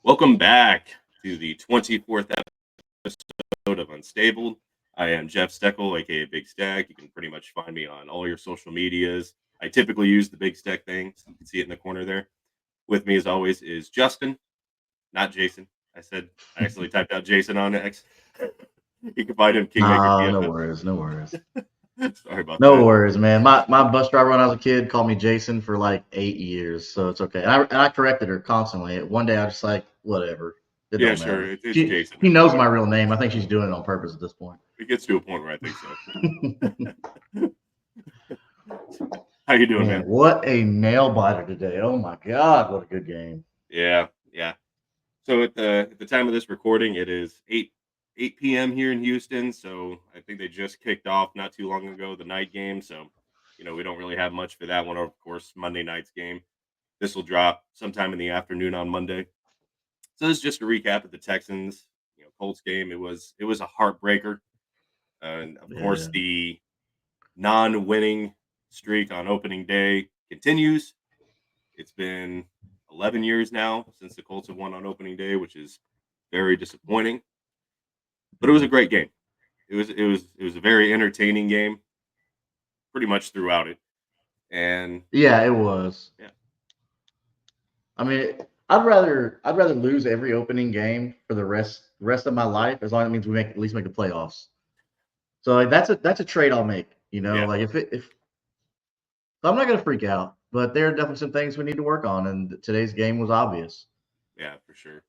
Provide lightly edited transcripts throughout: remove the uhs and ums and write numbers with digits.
Welcome back to the 24th episode of Unstable. I am Jeff Steckel, aka Big Stack. You can pretty much find me on all your social medias. I typically use the Big Stack thing, so you can see it in the corner there. With me, as always, is Justin, not Jason. I accidentally typed out Jason on X. You can find him Kingmaker No TFF. worries, no worries. Sorry about No that. worries, man. My bus driver when I was a kid called me Jason for like 8 years, so it's okay. And I corrected her constantly. One day I was just like, whatever. It Yeah, don't sure. matter. It's She Jason. he knows my real name. I think she's doing it on purpose at this point. It gets to a point where I think so. How you doing, man? What a nail biter today. Oh my God, what a good game. Yeah. So at the time of this recording, it is 8 p.m. here in Houston. So I think they just kicked off not too long ago the night game. So we don't really have much for that one. Of course, Monday night's game. This will drop sometime in the afternoon on Monday. So this is just a recap of the Texans Colts game. It was a heartbreaker, and of course Yeah. the non-winning streak on opening day continues. It's been 11 years now since the Colts have won on opening day, which is very disappointing. But it was a great game. It was a very entertaining game, pretty much throughout it. And Yeah, it was. yeah, I mean, I'd rather lose every opening game for the rest of my life as long as it means we at least make the playoffs. So like, that's a trade I'll make. yeah, Like if so I'm not gonna freak out, but there are definitely some things we need to work on, and today's game was obvious. yeah, for sure.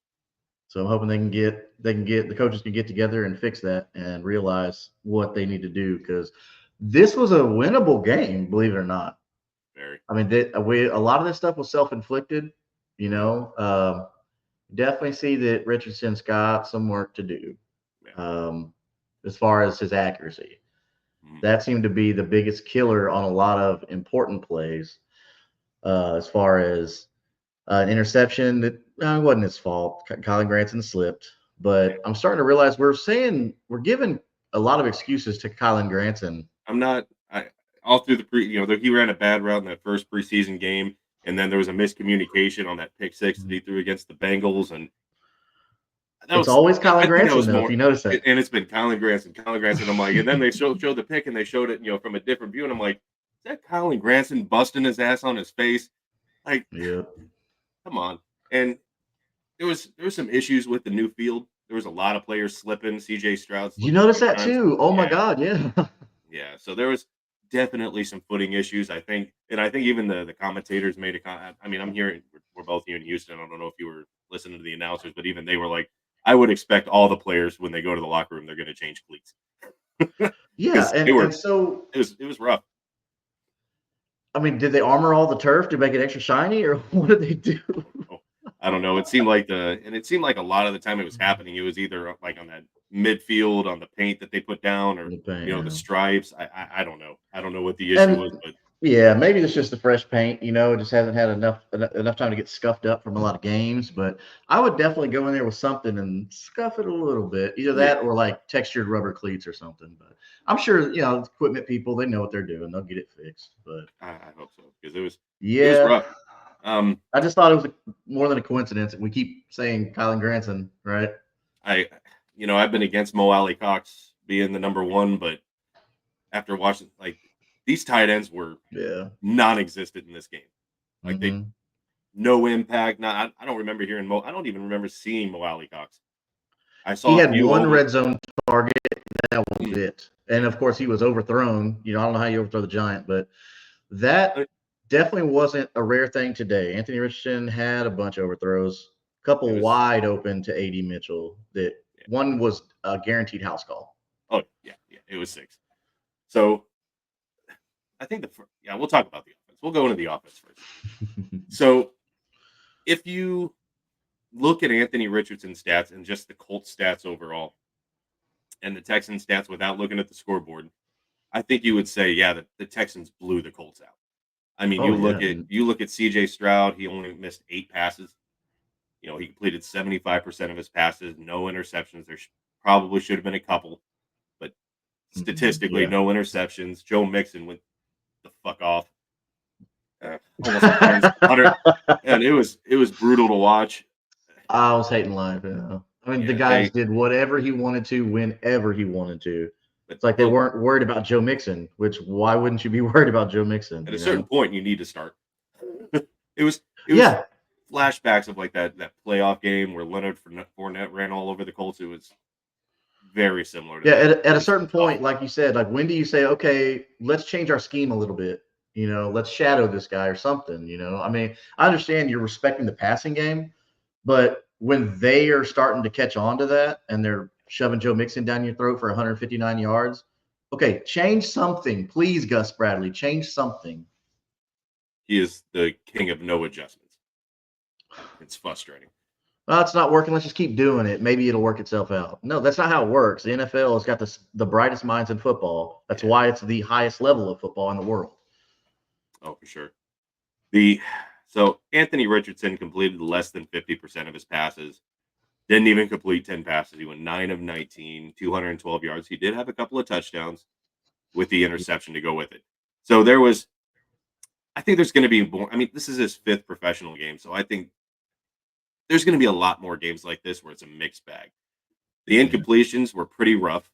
So I'm hoping they can get the coaches can get together and fix that and realize what they need to do because this was a winnable game, believe it or not. Very. I mean, a lot of this stuff was self inflicted. You Mhm. know, definitely see that Richardson's got some work to do Yeah. um, as far as his accuracy. Mhm. That seemed to be the biggest killer on a lot of important plays. As far as an interception that wasn't his fault. Colin Granson slipped, Yeah. but I'm starting to realize we're giving a lot of excuses to Colin Granson. I'm not. I all through the he ran a bad route in that first preseason game, and then there was a miscommunication on that pick six that he threw against the Bengals, and that It's was. always I Colin think that Granson was though, if more. you notice that. And it's been Colin Granson, Colin Granson. I'm like, and then they showed the pick, and they showed it, from a different view, and I'm like, is that Colin Granson busting his ass on his face? Like, Yeah. come on. And there was some issues with the new field. There was a lot of players slipping. CJ Stroud You slipped a notice few that times. too? Oh my Yeah, God, yeah. yeah. So there was definitely some footing issues. I think even the commentators made a comment. I mean, I'm here. We're both here in Houston. I don't know if you were listening to the announcers, but even they were like, I would expect all the players when they go to the locker room, they're going to change cleats Yeah, because and they were. and so It was rough. I mean, did they armor all the turf to make it extra shiny, or what did they do? Oh, I don't know. It seemed like a lot of the time it was happening. It was either like on that midfield on the paint that they put down, or the Yeah. stripes. I don't know. I don't know what the issue And was, but yeah, maybe it's just the fresh paint. It just hasn't had enough time to get scuffed up from a lot of games. But I would definitely go in there with something and scuff it a little bit, either yeah, that or like textured rubber cleats or something. But I'm sure equipment people they know what they're doing; they'll get it fixed. But I hope so because it was yeah, rough. Um, I just thought it was more than a coincidence. We keep saying Colin Granson, right? I I've been against Mo Alley Cox being the number one, but after watching like these tight ends were Yeah. non-existent in this game. Like they Hmm. no impact. Not I don't remember hearing Mo. I don't even remember seeing Mo Alley Cox. I He saw a had few one old. red zone target. That was Mm, it. And yeah. of course, he was overthrown. I don't know how you overthrow the giant, but that definitely wasn't a rare thing today. Anthony Richardson had a bunch of overthrows, a It couple was. wide open to AD Mitchell. That Yeah. one was a guaranteed house call. Oh yeah. It was six. So I think yeah, we'll talk about the offense. We'll go into the offense first. So if you look at Anthony Richardson's stats and just the Colts stats overall, and the Texans stats without looking at the scoreboard, I think you would say, yeah, the Texans blew the Colts out. I mean, Oh you look yeah, at you look at CJ Stroud, he only missed 8 passes. He completed 75% of his passes, no interceptions. There probably should have been a couple, but statistically, yeah. no interceptions. Joe Mixon went the fuck off. Almost 100, and it was brutal to watch. I was hating life. Yeah. I mean, the Yeah, guy just did whatever he wanted to, whenever he wanted to. but It's like they weren't worried about Joe Mixon, which why wouldn't you be worried about Joe Mixon? at a certain point, you need to start. It was Yeah, flashbacks of like that playoff game where Leonard Fournette ran all over the Colts. It was very similar to yeah. that. At It a was certain point, like you said, like when do you say, okay, let's change our scheme a little bit? Let's shadow this guy or something. I mean, I understand you're respecting the passing game, but when they are starting to catch on to that and they're shoving Joe Mixon down your throat for 159 yards, okay, change something, please, Gus Bradley, change something. he is the king of no adjustments. It's frustrating. Well, it's not working. Let's just keep doing it. Maybe it'll work itself out. No, that's not how it works. The NFL has got the brightest minds in football. That's Yeah. why it's the highest level of football in the world. Oh, for sure. So Anthony Richardson completed less than 50% of his passes. Didn't even complete 10 passes. He went 9 of 19, 212 yards. He did have a couple of touchdowns with the interception to go with it. So I think there's going to be more. I mean, this is his 5th professional game. So I think there's going to be a lot more games like this where it's a mixed bag. The Yeah. incompletions were pretty rough.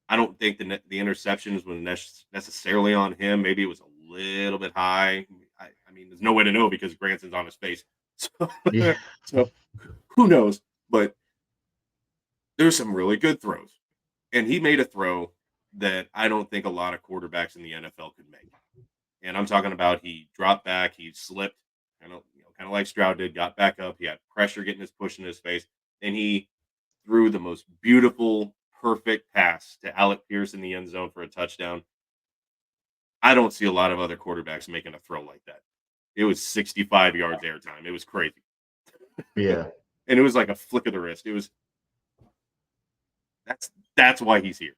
I don't think the interceptions were necessarily on him. Maybe it was a little bit high. I mean, there's no way to know because Granson's on his face. So, Yeah. so who knows? But there's some really good throws. And he made a throw that I don't think a lot of quarterbacks in the NFL could make. And I'm talking about he dropped back, he slipped, kind of like Stroud did, got back up. He had pressure getting his push in his face, and he threw the most beautiful, perfect pass to Alec Pierce in the end zone for a touchdown. I don't see a lot of other quarterbacks making a throw like that. It was 65 yards airtime. It was crazy. Yeah. And it was like a flick of the wrist. It was that's why he's here.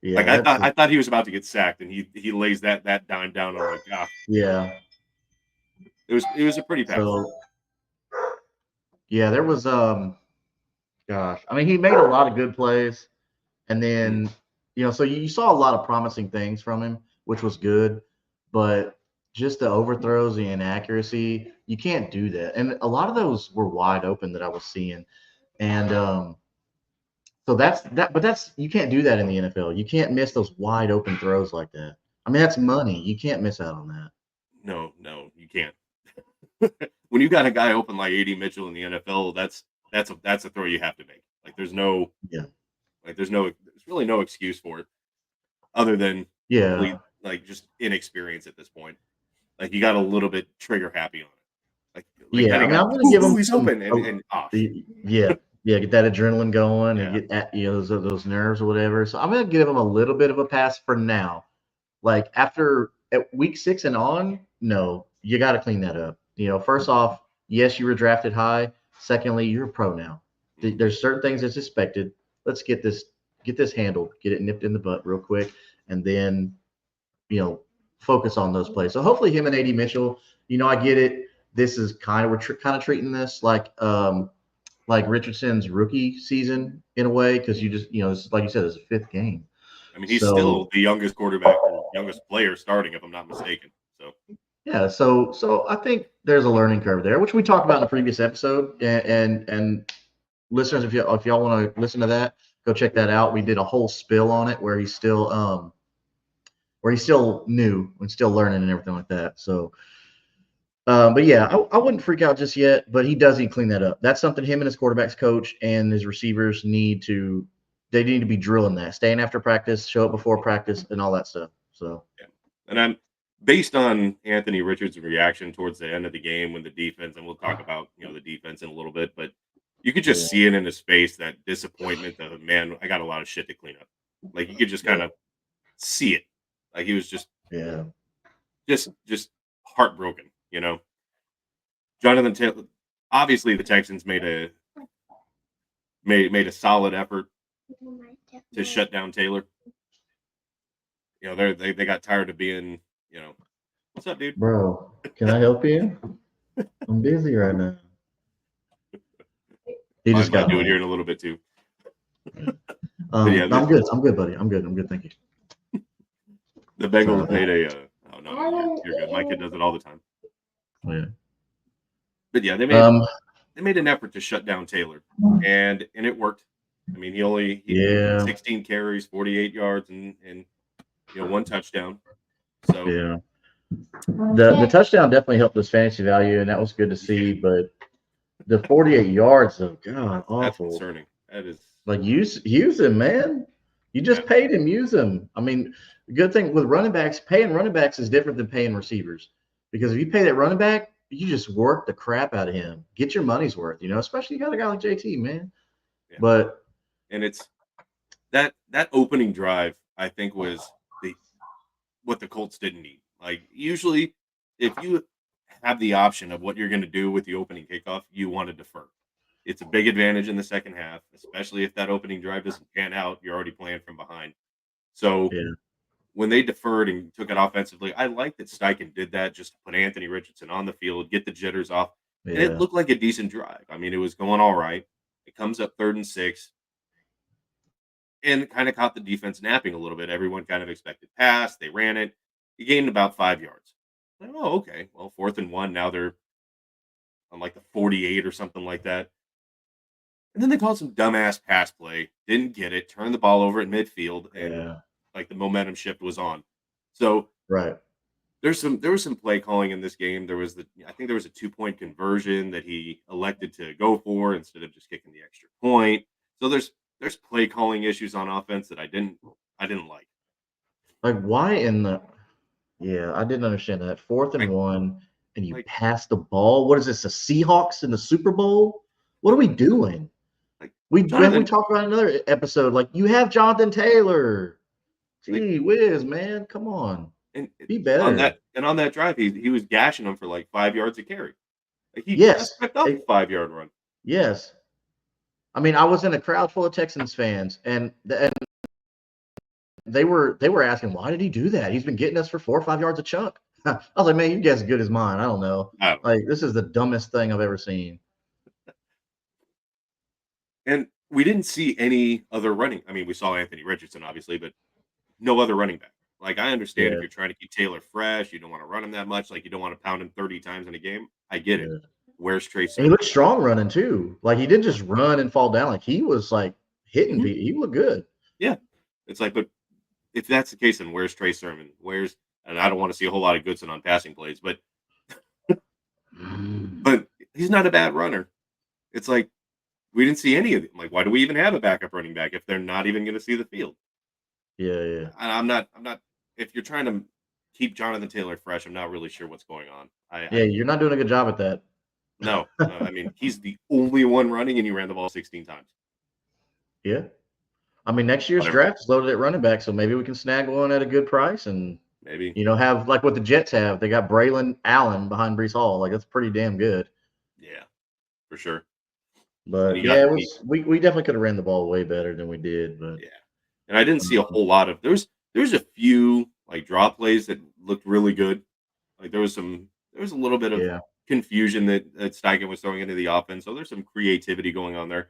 Yeah. Like I thought he was about to get sacked, and he lays that dime down. I'm like, Yeah. it was a pretty pass. So yeah, there was gosh. I mean, he made a lot of good plays. And Mm. then, so you saw a lot of promising things from him, which was good, but just the overthrows, the inaccuracy, you can't do that. And a lot of those were wide open that I was seeing. And so but you can't do that in the NFL. You can't miss those wide open throws like that. I mean, that's money. You can't miss out on that. No, you can't. When you got a guy open like AD Mitchell in the NFL, that's a throw you have to make. Like Yeah. there's really no excuse for it other than Yeah. complete like just inexperience at this point. Like you got a little bit trigger happy on it. Like Yeah. that I mean, guy, I'm going to give him he's some, open and oh shit. yeah. Yeah. Get that adrenaline going and Yeah. get at, those nerves or whatever. So I'm going to give him a little bit of a pass for now. Like after at week 6 and on, no, you got to clean that up. First off, yes, you were drafted high. Secondly, you're a pro now. There's certain things that's expected. Let's get this handled, get it nipped in the butt real quick, and then focus on those plays. So hopefully, him and AD Mitchell. I get it. This is we're kind of treating this like Richardson's rookie season in a way because you just it's, like you said, it's a 5th game. I mean, he's still So the youngest quarterback or youngest player starting, if I'm not mistaken. So yeah, so I think there's a learning curve there, which we talked about in the previous episode. And listeners, if y'all want to listen to that, go check that out. We did a whole spill on it where he's still new and still learning and everything like that. So, but yeah, I wouldn't freak out just yet. But he does need to clean that up. That's something him and his quarterbacks coach and his receivers need to be drilling that, staying after practice, show up before practice, and all that stuff. So yeah. And I'm based on Anthony Richards' reaction towards the end of the game when the defense, and we'll talk about the defense in a little bit, but you could just see it in his face, that disappointment of, man, I got a lot of shit to clean up. Like you could just kind of see it. Like he was just yeah. just heartbroken. Jonathan Taylor. Obviously, the Texans made a solid effort to shut down Taylor. They got tired of being, what's up, dude? Bro, can I help you? I'm busy right now. He just Might got do it home. here in a little bit too. Yeah, I'm good. I'm good, buddy. I'm good. Thank you. The Bengals made a. Oh no, you're good. My kid does it all the time. Yeah. But yeah, Um, they made an effort to shut down Taylor, and it worked. I mean, he had yeah, 16 carries, 48 yards, and one touchdown. So yeah. The touchdown definitely helped his fantasy value, and that was good to yeah, see. But the 48 yards of God, that's awful. concerning. That is, Like use him, man. You yeah, just paid him, use him. I mean, the good thing with running backs, paying running backs is different than paying receivers. Because if you pay that running back, you just work the crap out of him. Get your money's worth, especially you got a guy like JT, man. yeah. But And it's that opening drive, I think, was the what the Colts didn't need. Like usually, if you have the option of what you're going to do with the opening kickoff, you want to defer. It's a big advantage in the second half, especially if that opening drive doesn't pan out. You're already playing from behind. So yeah, when they deferred and took it offensively, I like that Steichen did that just to put Anthony Richardson on the field, get the jitters off, and it yeah. looked like a decent drive. I mean, it was going all right. It comes up 3rd and 6, and kind of caught the defense napping a little bit. Everyone kind of expected pass. They ran it. He gained about 5 yards. Like, oh, okay. Well, 4th and 1. Now they're on like the 48 or something like that. And then they called some dumbass pass play. Didn't get it. Turned the ball over at midfield, and Yeah. like the momentum shift was on. So Right. there was some play calling in this game. I think there was a 2-point conversion that he elected to go for instead of just kicking the extra point. So there's play calling issues on offense that I didn't like. Like why in the yeah, I didn't understand that. Fourth and Like one, and you like pass the ball. What is this? The Seahawks in the Super Bowl? What are we doing? like We Jonathan, talked about another episode. Like you have Jonathan Taylor. like Gee whiz, man. Come on. and Be better. on that drive, he was gashing them for like 5 yards a carry. Like he just Yes. picked off a 5 yard run. Yes. I mean, I was in a crowd full of Texans fans, and they were asking, why did he do that? He's been getting us for 4 or 5 yards a chunk. I was like, man, your guess is good as mine. I don't know. I don't know. Like, this is the dumbest thing I've ever seen. And we didn't see any other running. I mean, we saw Anthony Richardson obviously, but no other running back. Like I understand if Yeah, you're trying to keep Taylor fresh, you don't want to run him that much. Like you don't want to pound him 30 times in a game. I get it. yeah. Where's Trey And he Sermon? looked strong running too. Like he didn't just run and fall down. Like he was like hitting Mhm. people. He looked good. Yeah. It's like, but if that's the case, then where's Trey Sermon? And I don't want to see a whole lot of Goodson on passing plays, but he's not a bad runner. It's like we didn't see any of it. Like, why do we even have a backup running back if they're not even going to see the field? Yeah, yeah. I'm not. If you're trying to keep Jonathan Taylor fresh, I'm not really sure what's going on. Yeah, I you're not doing a good job at that. no. I mean, he's the only one running, and he ran the ball 16 times. Yeah. I mean, next year's Whatever. draft is loaded at running back, so maybe we can snag one at a good price and Maybe. have like what the Jets have. They got Braylon Allen behind Brees Hall. Like that's pretty damn good. Yeah, for sure. And But you got yeah, it he, was we definitely could have ran the ball way better than we did. But yeah. And I didn't see a um, whole lot of there's a few like draw plays that looked really good. Like there was a little bit of yeah, confusion that Steichen was throwing into the offense. So there's some creativity going on there.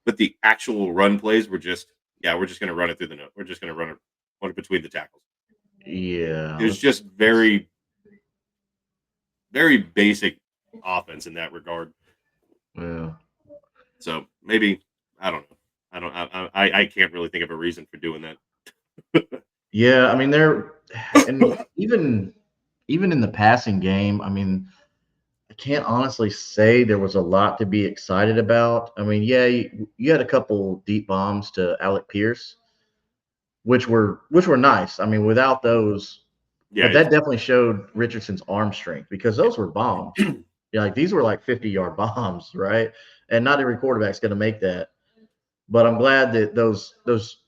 But the actual run plays were just, yeah, we're just gonna run it through the note. We're just gonna run it between the tackles. yeah, It was just very, very basic offense in that regard. yeah, So maybe I don't know. I can't really think of a reason for doing that. yeah. I mean, and even in the passing game, I mean, I can't honestly say there was a lot to be excited about. I mean, yeah, you had a couple deep bombs to Alec Pierce, which were nice. I mean, without those, Yeah, but that definitely showed Richardson's arm strength because those were bombs. yeah. Yeah, like these were like 50-yard bombs, right? And not every quarterback's going to make that. But I'm glad that those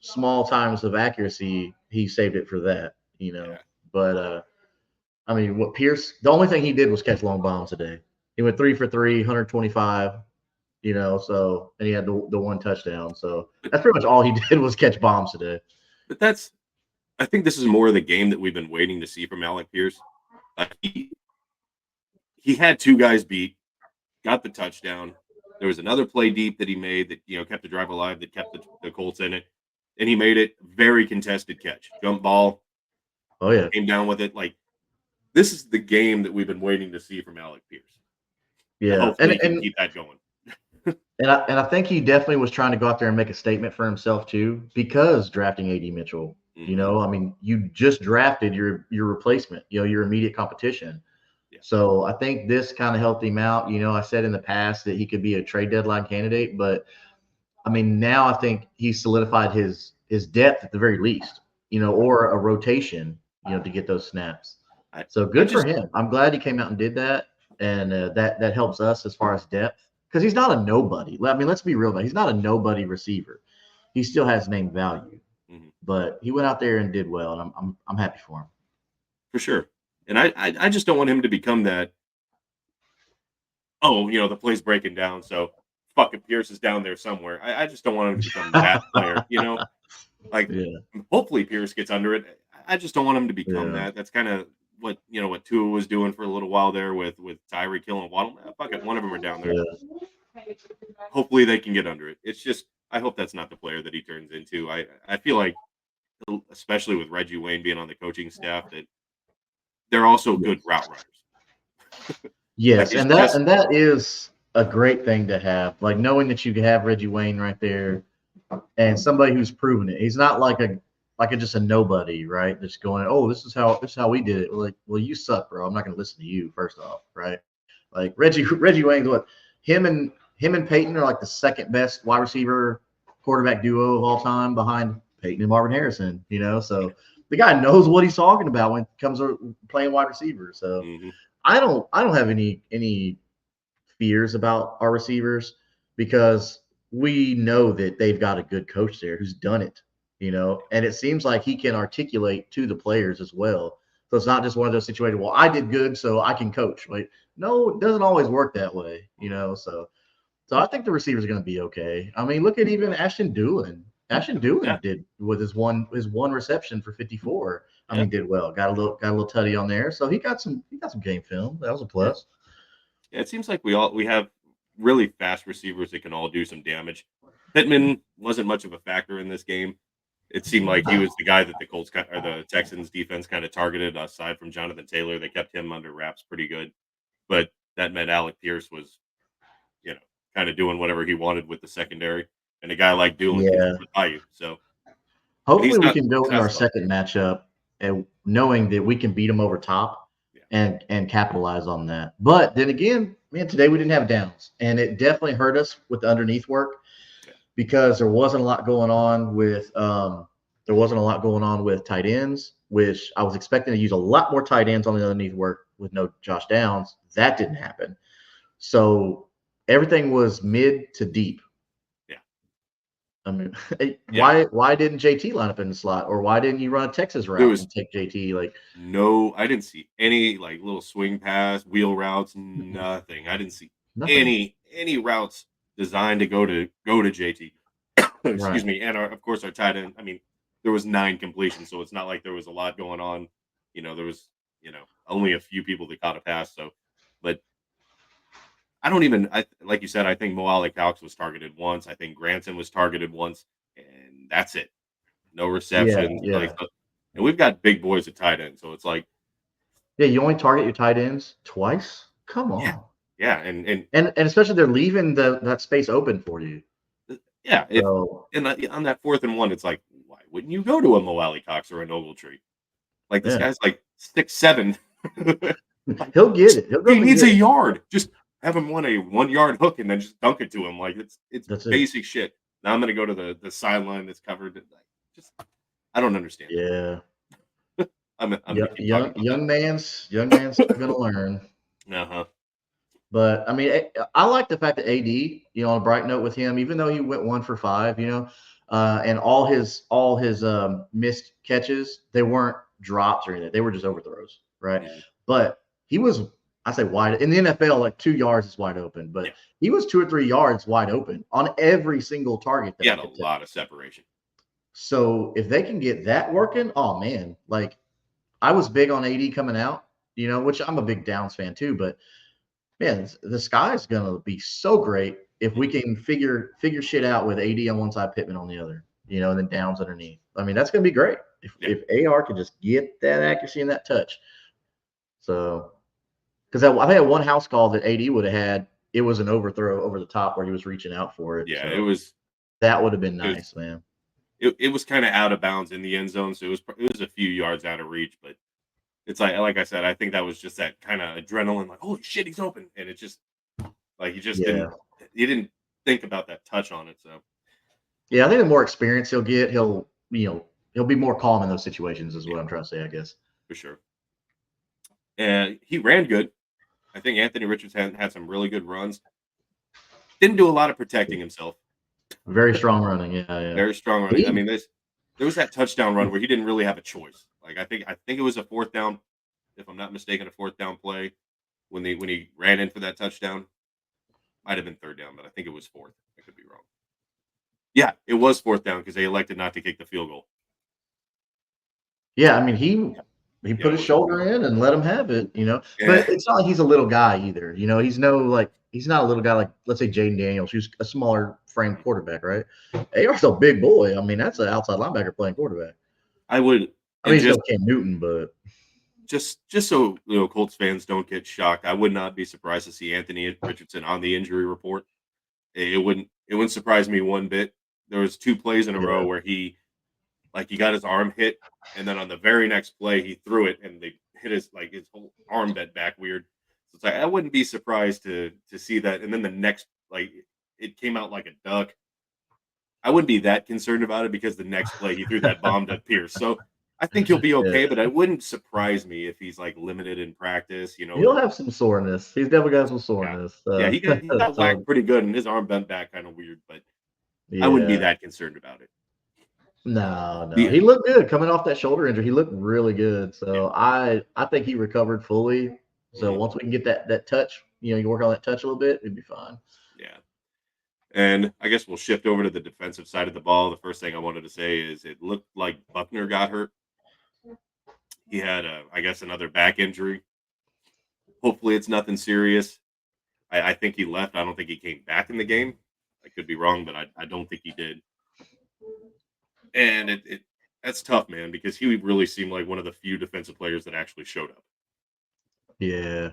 small times of accuracy, he saved it for that. Yeah. But I mean, what Pierce, the only thing he did was catch long bombs today. He went 3 for 3, 125. So and he had the one touchdown. So But that's pretty much all he did was catch bombs today. but that's I think this is more of the game that we've been waiting to see from Alec Pierce. Like he had two guys beat, got the touchdown. There was another play deep that he made that kept the drive alive, that kept the Colts in it, and he made it very contested catch, jump ball, Oh yeah, came down with it. Like this is the game that we've been waiting to see from Alec Pierce. Yeah, hopefully he can keep that going. and I think he definitely was trying to go out there and make a statement for himself too, because drafting AD Mitchell. Hmm. I mean, you just drafted your replacement, your immediate competition. Yeah. So I think this kind of helped him out. I said in the past that he could be a trade deadline candidate, but I mean, now I think he's solidified his depth at the very least, or a rotation, to get those snaps. I, So I good for just him. I'm glad he came out and did that, and that helps us as far as depth, because he's not a nobody. I mean, let's be real about it. He's not a nobody receiver. He still has name value, mhm, but he went out there and did well, and I'm happy for him. for sure. And I just don't want him to become that. Oh, the play's breaking down, so fucking Pierce is down there somewhere. I just don't want him to become that player. Like, Yeah, hopefully Pierce gets under it. I just don't want him to become yeah, that. That's kind of what Tua was doing for a little while there with Tyreek Hill and Waddle. Fuck it, one of them are down there. yeah. Hopefully they can get under it. It's just I hope that's not the player that he turns into. I feel like especially with Reggie Wayne being on the coaching staff that they're also good Yes. route runners. Like Yes, it's and that just and that is a great thing to have. Like knowing that you can have Reggie Wayne right there and somebody who's proven it. He's not like just a nobody, right? Just going, oh, this is how we did it. Well, like, well, you suck, bro. I'm not going to listen to you. First off, right? Like Reggie Wayne's what him and Peyton are like the second best wide receiver quarterback duo of all time behind Peyton and Marvin Harrison. So the guy knows what he's talking about when it comes to playing wide receiver. So mhm, I don't have any fears about our receivers because we know that they've got a good coach there who's done it, and it seems like he can articulate to the players as well. So it's not just one of those situations, well, I did good, so I can coach. Like, no, it doesn't always work that way. mhm. So I think the receivers are going to be okay. I mean, look at even Ashton Doolin. Ashton Yeah, Doolin did with his one reception for 54. I yeah, mean, did well. Got a little tutty on there. So he got some game film. That was a yeah. plus. Yeah, it seems like we have really fast receivers that can all do some damage. Pittman wasn't much of a factor in this game. It seemed like he was the guy that the Colts or the Texans defense kind of targeted. Aside from Jonathan Taylor, they kept him under wraps pretty good. But that meant Alec Pierce was, you know, kind of doing whatever he wanted with the secondary, and a guy like Doolin can Yeah. split by you. So, and Hopefully we can go he's into not our slow. second matchup and knowing that we can beat them over top Yeah, and capitalize on that. But then again, man, today we didn't have downs, and it definitely hurt us with the underneath work yeah, because there wasn't a lot going on with tight ends, which I was expecting to use a lot more tight ends on the underneath work with no Josh Downs. That didn't happen. So everything was mid to deep. yeah, I mean, yeah. why didn't JT line up in the slot, or why didn't you run a Texas There route was and take JT? Like, no, I didn't see any like little swing pass, wheel routes, mm-mm, nothing. I didn't see nothing. any routes designed to go to JT. Excuse Right. me, and of course our tight end. I mean, there was 9 completions, so it's not like there was a lot going on. There was only a few people that caught a pass. So, but I don't even. I like you said. I think Moali Cox was targeted once. I think Granson was targeted once, and that's it. No Yeah, receptions. Like, yeah, and we've got big boys at tight end, so it's like, yeah. You only target your tight ends twice. Come yeah, on, yeah, and and especially they're leaving that space open for you. yeah. If So and on that 4th and 1, it's like, why wouldn't you go to a Moali Cox or an Ogletree? Like this yeah, guy's like 6'7". Like, he'll get it. He'll go he up and needs get a it. yard. Just have him run a 1 yard hook and then just dunk it to him. Like it's That's it. basic shit. Now I'm gonna go to the sideline that's covered. Like, just I don't understand it. Yeah, I'm gonna young keep talking young about young man's still gonna learn. that. Uh huh. But I mean, I like the fact that AD, on a bright note with him, even though he went 1 for 5, and all his missed catches, they weren't drops or anything; they were just overthrows, right? Hmm. But he was, I say, wide in the NFL, like 2 yards is wide open, Yeah, but he was 2 or 3 yards wide open on every single target he that had he a could take. lot of separation. So if they can get that working, oh man, like I was big on AD coming out, which I'm a big Downs fan too, but man, the sky is gonna be so great if we Mhm. can figure shit out with AD on one side, Pittman on the other, and then Downs underneath. I mean, that's gonna be great if Yeah, if AR can just get that accuracy and that touch. So, Because I think one house call that AD would have had, it was an overthrow over the top where he was reaching out for it. Yeah, So that would have been it was nice, man. it was kind of out of bounds in the end zone, so it was a few yards out of reach. But it's like I said, I think that was just that kind of adrenaline, like holy shit, he's open, and it just like Yeah. he didn't think about that touch on it. So Yeah, I think the more experience he'll get, he'll be more calm in those situations, is what yeah, I'm trying to say, I guess. for sure. And he ran good. I think Anthony Richardson had some really good runs. Didn't do a lot of protecting himself. Very strong running. Yeah, yeah. Very strong running. I He mean, there was that touchdown run where he didn't really have a choice. Like I think it was a fourth down, if I'm not mistaken, a fourth down play when he ran in for that touchdown. Might have been third down, but I think it was fourth. I could be wrong. Yeah, it was fourth down because they elected not to kick the field goal. Yeah, I mean, Yeah, he yeah, put it his was a field shoulder goal. in and let him have it. Yeah, But it's not like he's a little guy either. He's not a little guy like, let's say, Jaden Daniels, who's a smaller frame mhm. quarterback, right? AR's a big boy. I mean, that's an outside linebacker playing quarterback. I would, I mean, and he's no Cam Newton, but just so Colts fans don't get shocked, I would not be surprised to see Anthony Richardson on the injury report. It wouldn't surprise me one bit. There was two plays in a row yeah, where he got his arm hit, and then on the very next play he threw it and they hit his whole arm bent back weird. So it's like I wouldn't be surprised to see that. And then the next it came out like a duck. I wouldn't be that concerned about it because the next play he threw that bomb to Pierce. So I think he'll be yeah. okay, but it wouldn't surprise me if he's like limited in practice. He'll have some soreness. He's definitely got some Yeah, soreness. yeah, he got So whacked pretty good and his arm bent back kind of weird, but I wouldn't be yeah. that concerned about it. No. The He looked good coming off that shoulder injury. He looked really good. Yeah, So I think he recovered fully. So mhm, once we can get that touch, you can work on that touch a little bit, it'd be fine. yeah. And I guess we'll shift over to the defensive side of the ball. The first thing I wanted to say is it looked like Buckner got hurt. He had, I guess, another back injury. Hopefully, it's nothing serious. I think he left. I don't think he came back in the game. I could be wrong, but I don't think he did. And that's tough, man, because he really seemed like one of the few defensive players that actually showed up. Yeah.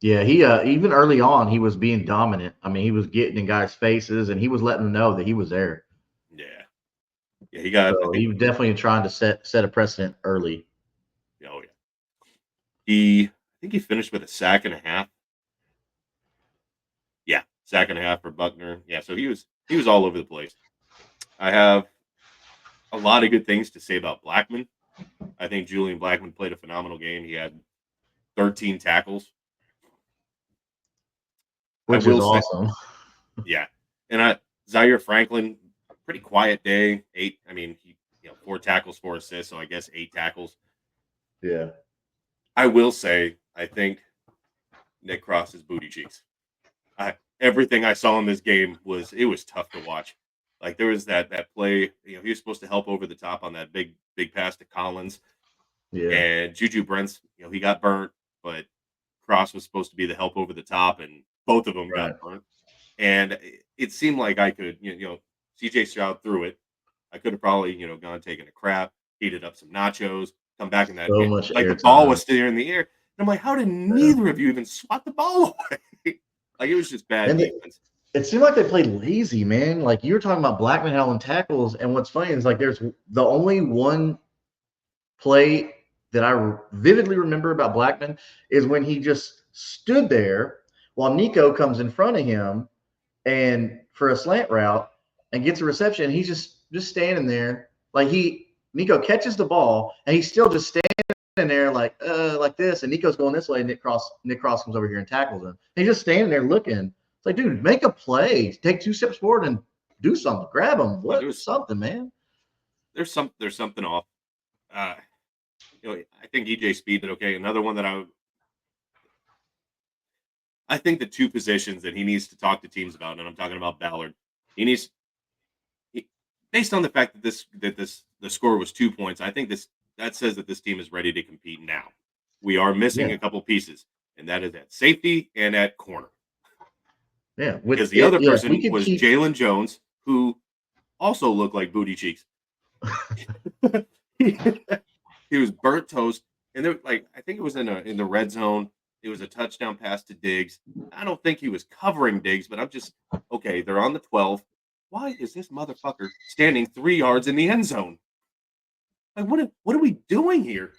Yeah, he even early on he was being dominant. I mean, he was getting in guys' faces and he was letting them know that he was there. Yeah, yeah, he got. I So think. he was definitely trying to set a precedent early. Oh yeah, I think he finished with a sack and a half. Yeah, sack and a half for Buckner. Yeah, so he was all over the place. I have a lot of good things to say about Blackman. I think Julian Blackman played a phenomenal game. He had 13 tackles. I Which is will say, awesome. yeah. And Zaire Franklin, pretty quiet day. Eight. I mean, he 4 tackles, 4 assists, so I guess 8 tackles. Yeah. I will say, I think Nick Cross's booty cheeks. Everything I saw in this game was tough to watch. Like there was that play, he was supposed to help over the top on that big pass to Collins, Yeah. and Juju Brents, he got burnt, but Cross was supposed to be the help over the top, and both of them Right. got burnt. And it seemed like I could, CJ Stroud threw it. I could have probably, gone taking a crap, heated up some nachos, come back in that So game. much Like the ball airtime. was still in the air. And I'm like, how did Yeah. neither of you even swat the ball away? Like it was just bad And defense. it seemed like they played lazy, man. Like you were talking about Blackman Howland tackles, and what's funny is like there's the only one play that I vividly remember about Blackman is when he just stood there while Nico comes in front of him and for a slant route and gets a reception. He's just standing there like Nico catches the ball and he's still just standing there like this, and Nico's going this way. And Nick Cross comes over here and tackles him. And he's just standing there looking. It's like, dude, make a play, take 2 steps forward and do something, grab him, Well, what something, man. there's something off. Uh, I think EJ Speed did okay. Another one that I think the two positions that he needs to talk to teams about, and I'm talking about Ballard. He needs, he, based on the fact that the score was 2 points. I think that says that this team is ready to compete now. We are missing Yeah, a couple pieces, and that is at safety and at corner. yeah. Because With the it, other yeah, if we person could was keep. Jalen Jones, who also looked like booty cheeks. he, he was burnt toast, and there, like I think it was in the red zone. It was a touchdown pass to Diggs. I don't think he was covering Diggs, but I'm just okay. They're on the 12. Why is this motherfucker standing 3 yards in the end zone? Like, what are we doing here?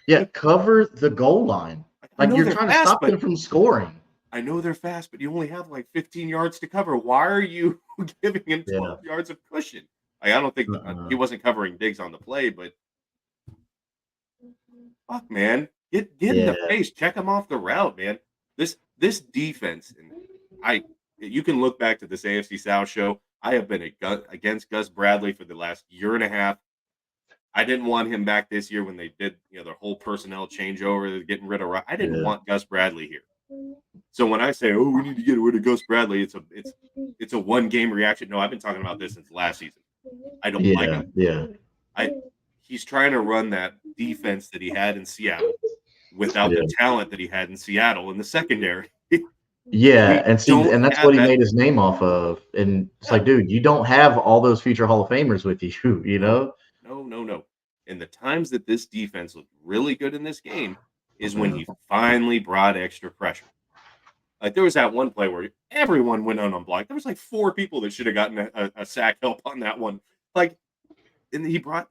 Yeah, cover the goal line. Like, I Like know you're they're trying to fast, stop but them from scoring. you only have like 15 yards to cover. Why are you giving him Yeah. 12 yards of cushion? Like, I don't think he Uh-uh. wasn't covering Diggs on the play, but fuck, man, get in Yeah. the face, check him off the route, man. This defense, and I, you can look back to this AFC South show. I have been against Gus Bradley for the last year and a half. I didn't want him back this year when they did, their whole personnel changeover, getting rid of. I didn't Yeah. want Gus Bradley here. So when I say, "Oh, we need to get rid of Gus Bradley," it's a 1 game reaction. No, I've been talking about this since last season. I don't like Yeah. him. Yeah. I He's trying to run that defense that he had in Seattle without the Yeah. talent that he had in Seattle in the secondary. Yeah. We And see, don't and that's have what he that. made his name off of. And it's Yeah, like, dude, you don't have all those future Hall of Famers with you, you no, know? no, no, no. And the times that this defense looked really good in this game is when Yeah. he finally brought extra pressure. Like there was that one play where everyone went unblocked. There was like 4 people that should have gotten a sack help on that one. Like, and he brought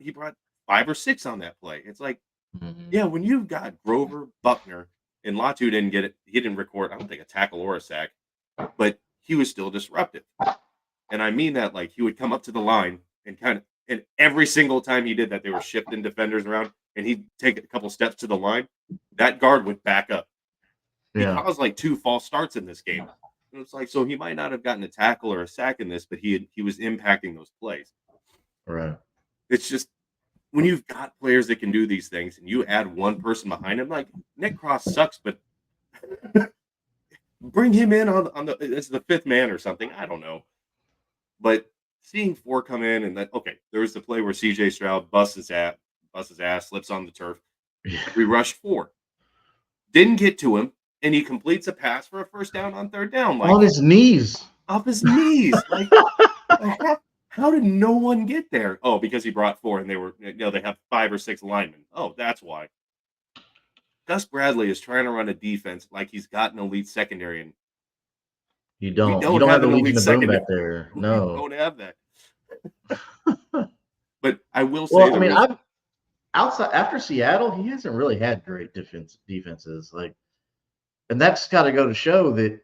5 or 6 on that play. It's like, Mhm. yeah, when you've got Grover, Buckner, and Latu didn't get it, he didn't record, I don't think, a tackle or a sack, but he was still disruptive. And I mean that like he would come up to the line and and every single time he did that, they were shifting defenders around and he'd take a couple steps to the line. That guard would back up. He Yeah. caused like 2 false starts in this game. And it's like, so he might not have gotten a tackle or a sack in this, but he was impacting those plays. Right. It's just when you've got players that can do these things and you add one person behind him, like Nick Cross sucks, but bring him in on the as the 5th man or something. I don't know. But seeing 4 come in and that okay, there was the play where CJ Stroud busts his ass, slips on the turf. Yeah. We rushed 4. Didn't get to him, and he completes a pass for a first down on 3rd down, On like his knees. off his knees. Like how did no one get there? Oh, because he brought 4 and they have 5 or 6 linemen. Oh, that's why. Gus Bradley is trying to run a defense like he's got an elite secondary, and You we don't. You don't don't have have the an Legion elite of Boom back secondary. there. We No. don't have that. But I will say Well, I there mean, was I've outside after Seattle, he hasn't really had great defenses. Like, and that's got to go to show that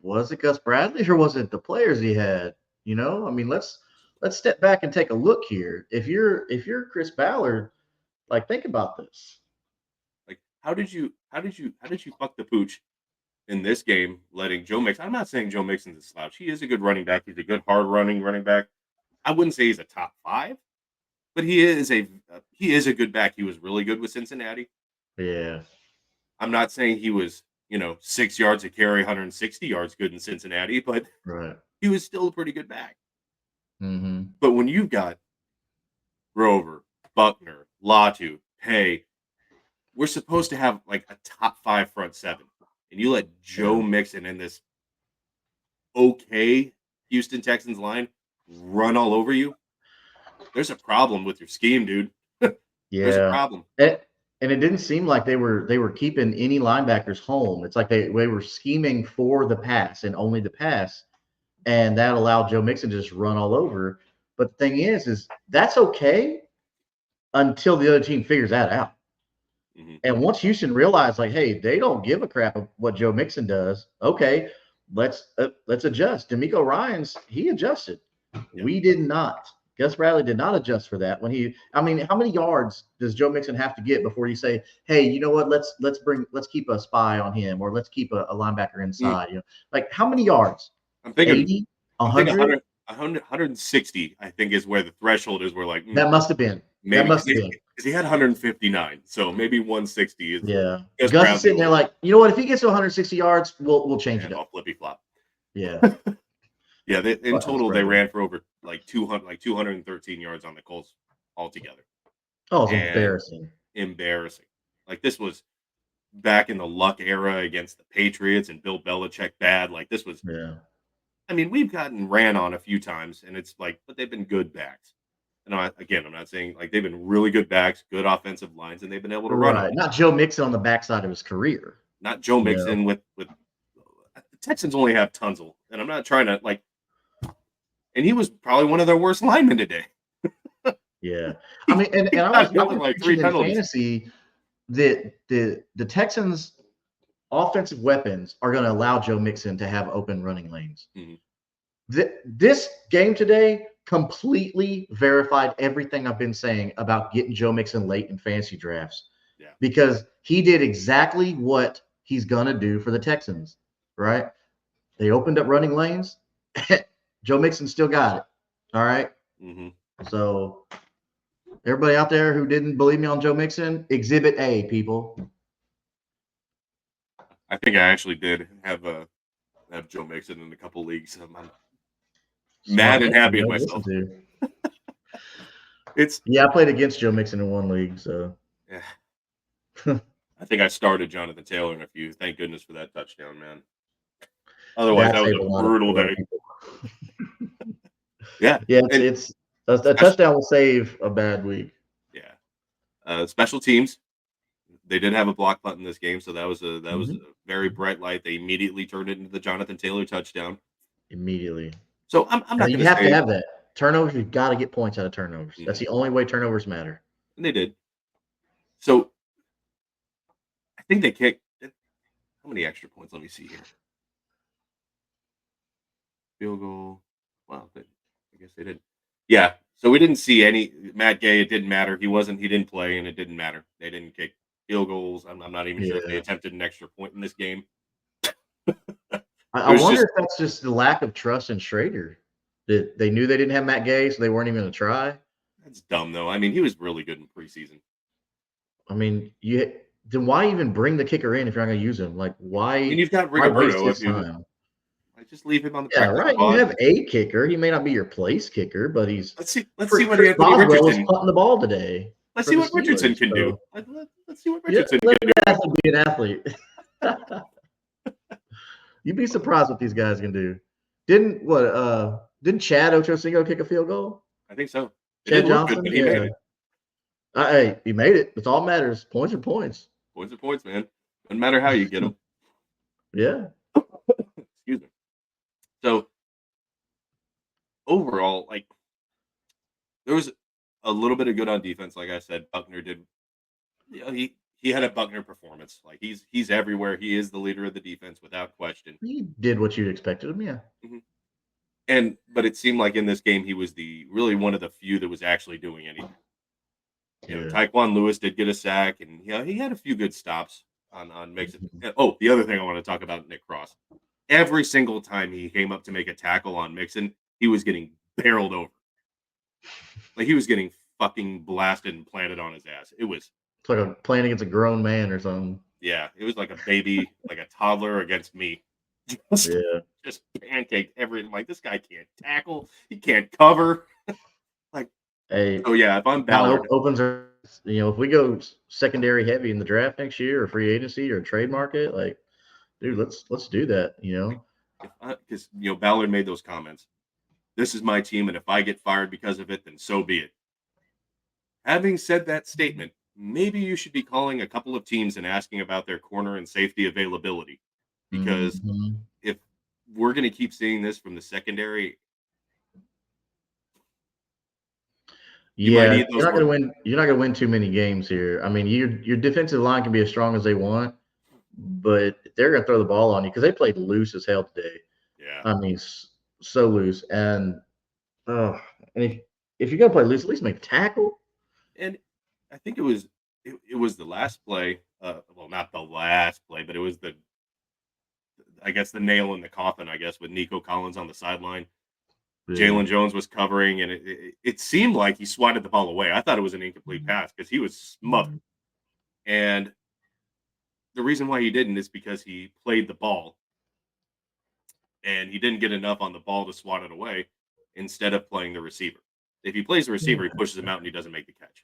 was it Gus Bradley or was it the players he had? I mean, let's step back and take a look here. If you're Chris Ballard, like think about this. like, how did you fuck the pooch in this game, letting Joe Mixon? I'm not saying Joe Mixon's a slouch. He is a good running back. He's a good hard running back. I wouldn't say he's a top 5, but he is a good back. He was really good with Cincinnati. Yeah, I'm not saying he was 6 yards a carry, 160 yards good in Cincinnati, but right. he was still a pretty good back. Mm-hmm. But when you've got Grover, Buckner, Latu, Pay, we're supposed to have like a top 5 front 7, and you let Yeah, Joe Mixon in this okay Houston Texans line run all over you. There's a problem with your scheme, dude. There's a yeah. problem. And it didn't seem like they were keeping any linebackers home. It's like they were scheming for the pass and only the pass, and that allowed Joe Mixon to just run all over. But the thing is that's okay until the other team figures that out. Mhm. And once Houston realized, like, hey, they don't give a crap of what Joe Mixon does. Okay, let's adjust. D'Amico Ryan's he adjusted. Yep. We did not. Gus Bradley did not adjust for that. I mean, how many yards does Joe Mixon have to get before you say, hey, you know what? Let's keep a spy on him, or let's keep a linebacker Mm. inside. Like how many yards? I'm thinking 80, I'm thinking 100? 160, I think, is where the threshold is. We're like, That must have been. That maybe must have been. because he had 159, so maybe 160 is Yeah. Gus Gus is Bradley sitting there like, you know what? If he gets to 160 yards, we'll change it and up. I'll flippy flop. Yeah. Yeah, in Fuck Gus total they Bradley. ran for over like 213 yards on the Colts altogether, Oh, it's and embarrassing. embarrassing. Like this was back in the Luck era against the Patriots and Bill Belichick bad. Like this was, Yeah. I mean, we've gotten ran on a few times, and it's like, but they've been good backs. And I'm not saying like they've been really good backs, good offensive lines, and they've been able to run on Right. it. Not Joe Mixon on the backside of his career. not Joe Yeah. Mixon with the Texans only have Tunzel, and I'm not trying to and he was probably one of their worst linemen today. Yeah. I mean, and He I got was hit with like 3 preaching in penalties. fantasy that the Texans offensive weapons are going to allow Joe Mixon to have open running lanes. Mhm. This game today completely verified everything I've been saying about getting Joe Mixon late in fantasy drafts. Yeah. Because he did exactly what he's going to do for the Texans, right? They opened up running lanes. Joe Mixon still got it. All right. Mm-hmm. So everybody out there who didn't believe me on Joe Mixon, Exhibit A, people. I think I actually did have Joe Mixon in a couple leagues. I'm Smart mad and man, happy you at know, listen myself. to. It's Yeah, I played against Joe Mixon in one league, so yeah. I think I started Jonathan Taylor in a few. Thank goodness for that touchdown, man. Otherwise, that that was saved a a lot brutal of day. people. Yeah, Yeah, and it's a touchdown will save a bad week. yeah. Special teams. They did have a block punt in this game, so that was a Mhm. very bright light. They immediately turned it into the Jonathan Taylor touchdown. Immediately. So I'm And not you going to have to say, have that. Turnovers, you've got to get points out of turnovers. That's Mhm. the only way turnovers matter. And they did. So I think they kicked how many extra points? Let me see here. Field goal. Wow, I guess they did. Yeah. So we didn't see any Matt Gay. It didn't matter. He didn't play, and it didn't matter. They didn't kick field goals. I'm not even sure if they Yeah. attempted an extra point in this game. I It was wonder just if that's just the lack of trust in Schrader. That they knew they didn't have Matt Gay, so they weren't even going to try. that's dumb though. I mean, he was really good in preseason. I mean, then why even bring the kicker in if you're not going to use him? Like, I mean, why you've got why waste Rigoberto. his If you time? just leave him on the Yeah, practice right. You squad. have a kicker. He may not be your place kicker, but he's Let's see what Chris Anthony Boswell was Richardson. punting the ball today Let's for see the what Richardson Steelers. can do. So Let's see what yeah, Richardson let can an do. athlete be an athlete. You'd be surprised what these guys can do. Didn't Chad Ochocinco kick a field goal? I think so. It Chad didn't look good, Johnson? but he made Yeah. it. Hey, he made it. That's all that matters. Points are points. Points are points, man. Doesn't matter how you get them. Yeah. Excuse me. So overall, there was a little bit of good on defense. Like I said, Buckner did. He had a Buckner performance. Like he's everywhere. He is the leader of the defense without question. He did what you'd expected him, yeah. Mhm. But it seemed like in this game he was the really one of the few that was actually doing anything. Yeah. Tyquan Lewis did get a sack, and he had a few good stops on makes it. Mhm. Oh, the other thing I want to talk about Nick Cross. Every single time he came up to make a tackle on Mixon, he was getting barreled over. Like he was getting fucking blasted and planted on his ass. It was It's like playing against a grown man or something. yeah, it was like a baby, like a toddler against me. Just Yeah. just pancaked everything. Like this guy can't tackle, he can't cover. Like Hey, oh yeah, if I'm kind of Ballard, opens our, if we go secondary heavy in the draft next year or free agency or trade market, like, dude, let's do that, like if because Ballard made those comments. This is my team, and if I get fired because of it, then so be it. Having said that statement, maybe you should be calling a couple of teams and asking about their corner and safety availability. Because Mhm. if we're going to keep seeing this from the secondary, you might Yeah, need those work. you're not gonna win too many games here. I mean, your defensive line can be as strong as they want, but they're gonna throw the ball on you because they played loose as hell today. Yeah. I mean, so loose. Oh, and if you're gonna play loose, at least make a tackle. And I think it was the last play. Well, not the last play, but it was I guess the nail in the coffin. I guess with Nico Collins on the sideline, Yeah. Jalen Jones was covering, and it seemed like he swatted the ball away. I thought it was an incomplete pass because he was smothered. And the reason why he didn't is because he played the ball and he didn't get enough on the ball to swat it away instead of playing the receiver. If he plays the receiver, he Yeah. pushes him out and he doesn't make the catch.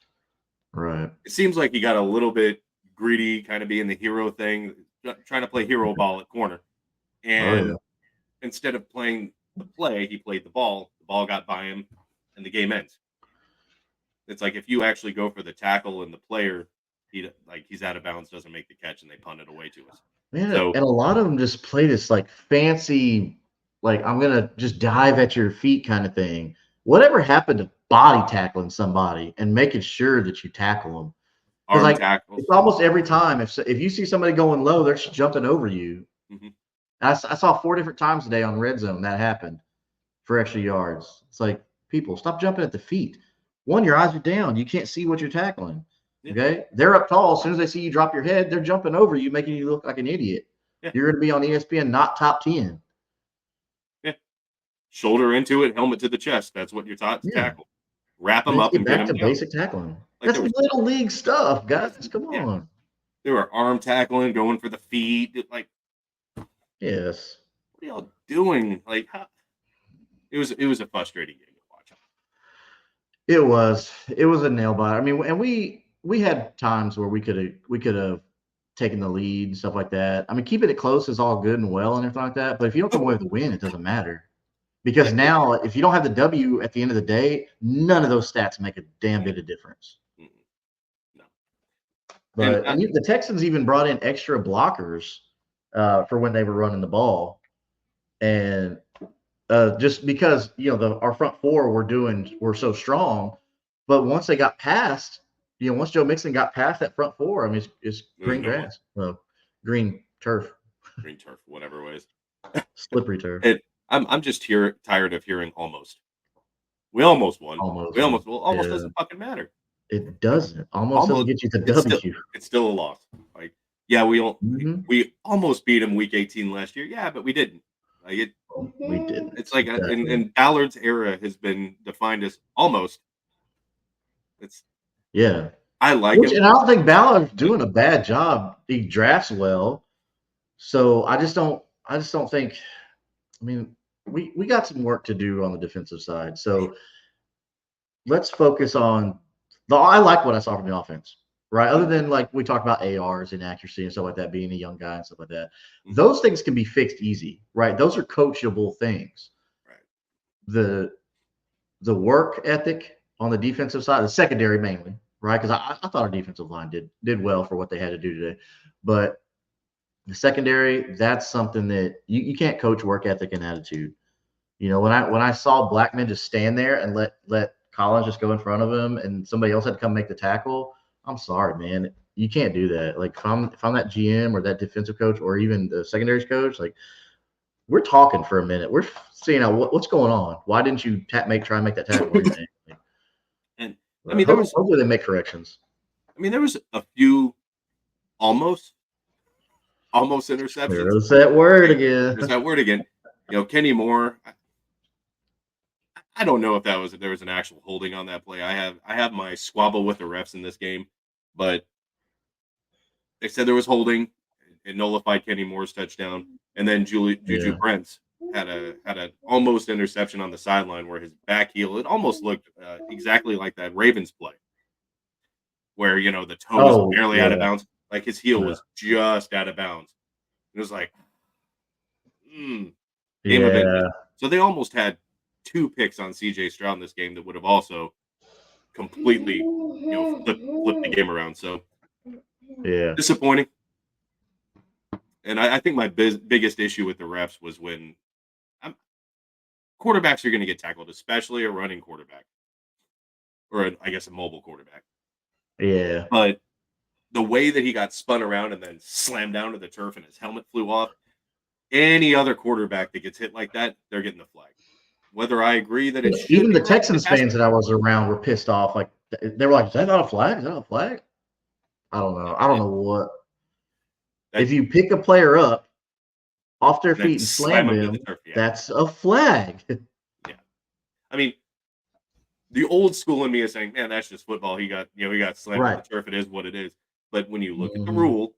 Right. It seems like he got a little bit greedy, kind of being the hero thing, trying to play hero ball at corner. Oh yeah. And instead of playing the play, he played the ball. The ball got by him, and the game ends. It's like if you actually go for the tackle and the player, he's out of bounds, doesn't make the catch, and they punt it away to us. Man, So and a lot of them just play this like fancy, like I'm gonna just dive at your feet kind of thing. Whatever happened to body tackling somebody and making sure that you tackle them? Because arm like tackles. it's almost every time if you see somebody going low, they're just jumping over you. Mhm. I saw 4 different times today on red zone that happened for extra yards. It's like people stop jumping at the feet. One, your eyes are down. You can't see what you're tackling. Yeah, Okay, they're up tall. As soon as they see you drop your head, they're jumping over you, making you look like an idiot. yeah, You're going to be on ESPN, not top 10. yeah. Shoulder into it, helmet to the chest. That's what you're taught to Yeah, tackle. Wrap we them need to up get and get back them to down. basic tackling. Like That's there was, little league stuff, guys. Come yeah, on. they were arm tackling, going for the feet. Like, Yes, what are y'all doing? Like, how, it was a frustrating game to watch. it was. It was a nail biter. I mean, and we had times where we could have taken the lead, stuff like that. I mean, keeping it close is all good and well and everything like that. But if you don't come away with a win, it doesn't matter. Because Yeah, now, if you don't have the W at the end of the day, none of those stats make a damn no, bit of difference. mm-mm, no. And But the Texans even brought in extra blockers for when they were running the ball, and just because our front four were so strong, but once they got past, once Joe Mixon got past that front four, I mean, it's there was green no one. grass, well, green turf, Green turf, whatever it was. slippery turf, And I'm just tired of hearing almost. We almost won. We almost. almost well, almost Yeah, doesn't fucking matter. it doesn't. Almost doesn't Almost get you the it's still W. it's still a loss. Like, yeah, Mhm. we almost beat him week 18 last year. Yeah, but we didn't. Like We didn't it's like exactly. and Ballard's era has been defined as almost. It's Yeah. I like Which him, and I don't think Ballard's but doing a bad job. He drafts well. So I just don't think I mean, we got some work to do on the defensive side. for So sure. let's focus on the I like what I saw from the offense. Right. Other than like we talked about ARs and accuracy and stuff like that, being a young guy and stuff like that. Mhm. Those things can be fixed easy, right? Those are coachable things. Right. The the work ethic on the defensive side, the secondary mainly, right? Because I thought our defensive line did well for what they had to do today. But the secondary, that's something that you can't coach work ethic and attitude. When I saw Blackman just stand there and let Collins just go in front of him and somebody else had to come make the tackle, I'm sorry, man. You can't do that. Like if I'm that GM or that defensive coach or even the secondaries coach, like we're talking for a minute. We're seeing out what's going on. Why didn't you try and make that tackle or anything? Like, And I but mean there was hopefully they make corrections. a few almost interceptions. There's that word Hey, again. there's that word again. Kenny Moore. I don't know if there was an actual holding on that play. I have my squabble with the refs in this game, but they said there was holding. It nullified Kenny Moore's touchdown, and then Juju Yeah. Brents had a almost interception on the sideline where his back heel it almost looked exactly like that Ravens play where the toe was Oh barely out of yeah. bounds, like his heel Yeah. was just out of bounds. It was like mm, game of inches. Yeah. So they almost had two picks on CJ Stroud in this game that would have also completely flipped the game around. So Yeah. disappointing. And I think my biggest issue with the refs was when quarterbacks are going to get tackled, especially a running quarterback or I guess a mobile quarterback. Yeah. But the way that he got spun around and then slammed down to the turf and his helmet flew off, any other quarterback that gets hit like that, they're getting the flag. Whether I agree that it should Even be the roughing the Texans passer, fans that I was around were pissed off. Like they were like, "Is that not a flag? Is that not a flag?" I don't know. I don't it, know what. that If you pick a player up off their then feet and slam slam him to the them, turf. Yeah, that's a flag. yeah. I mean, the old school in me is saying, "Man, that's just football. He got slammed to Right. the turf. It is what it is." But when you look at the Mhm. rule,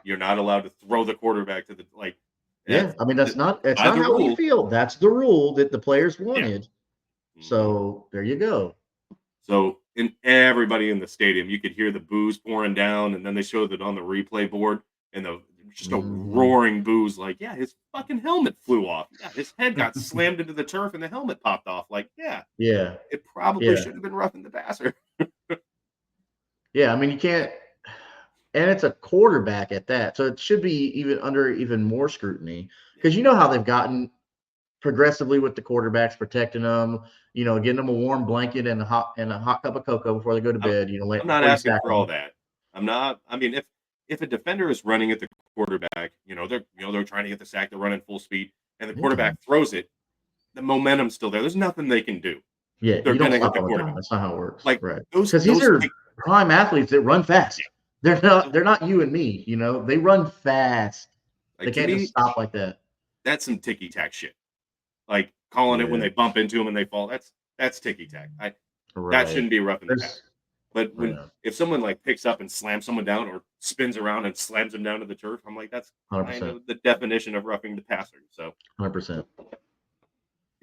you're not allowed to throw the quarterback to the like. Yeah. That's I mean, that's by not the how we rule. feel. That's the rule that the players Yeah. wanted. Mhm. So there you go. So, in everybody in the stadium, you could hear the boos pouring down, and then they showed it on the replay board, and just a Mhm. roaring boos. Like, yeah, his fucking helmet flew off. Yeah, his head got slammed into the turf, and the helmet popped off. Like, yeah, Yeah. it probably Yeah. should have been roughing the passer. Yeah. I mean, you can't. and it's a quarterback at that. So it should be even under even more scrutiny because you know how they've gotten progressively with the quarterbacks, protecting them, getting them a warm blanket and a hot cup of cocoa before they go to I'm bed, I'm not before you asking sack for all them. that. I'm not. I mean, if a defender is running at the quarterback, they're trying to get the sack, they're running full speed, and the Yeah. quarterback throws it, the momentum's still there. There's nothing they can do. Yeah, They're you don't gonna hit stop the on a dime. quarterback. That's not how it works, Like right? those Because these those are kick, prime athletes that run yeah. fast. They're not Those- they're not you and me, They run fast. They Like to can't just me, stop like that. that's some ticky tack shit. Like calling it when Yeah, they bump into him and they fall. That's ticky tack. That right. shouldn't be roughing the There's passer. But Yeah, if someone like picks up and slams someone down or spins around and slams them down to the turf, I'm like, that's kind 100%, of the definition of roughing the passer. So 100%.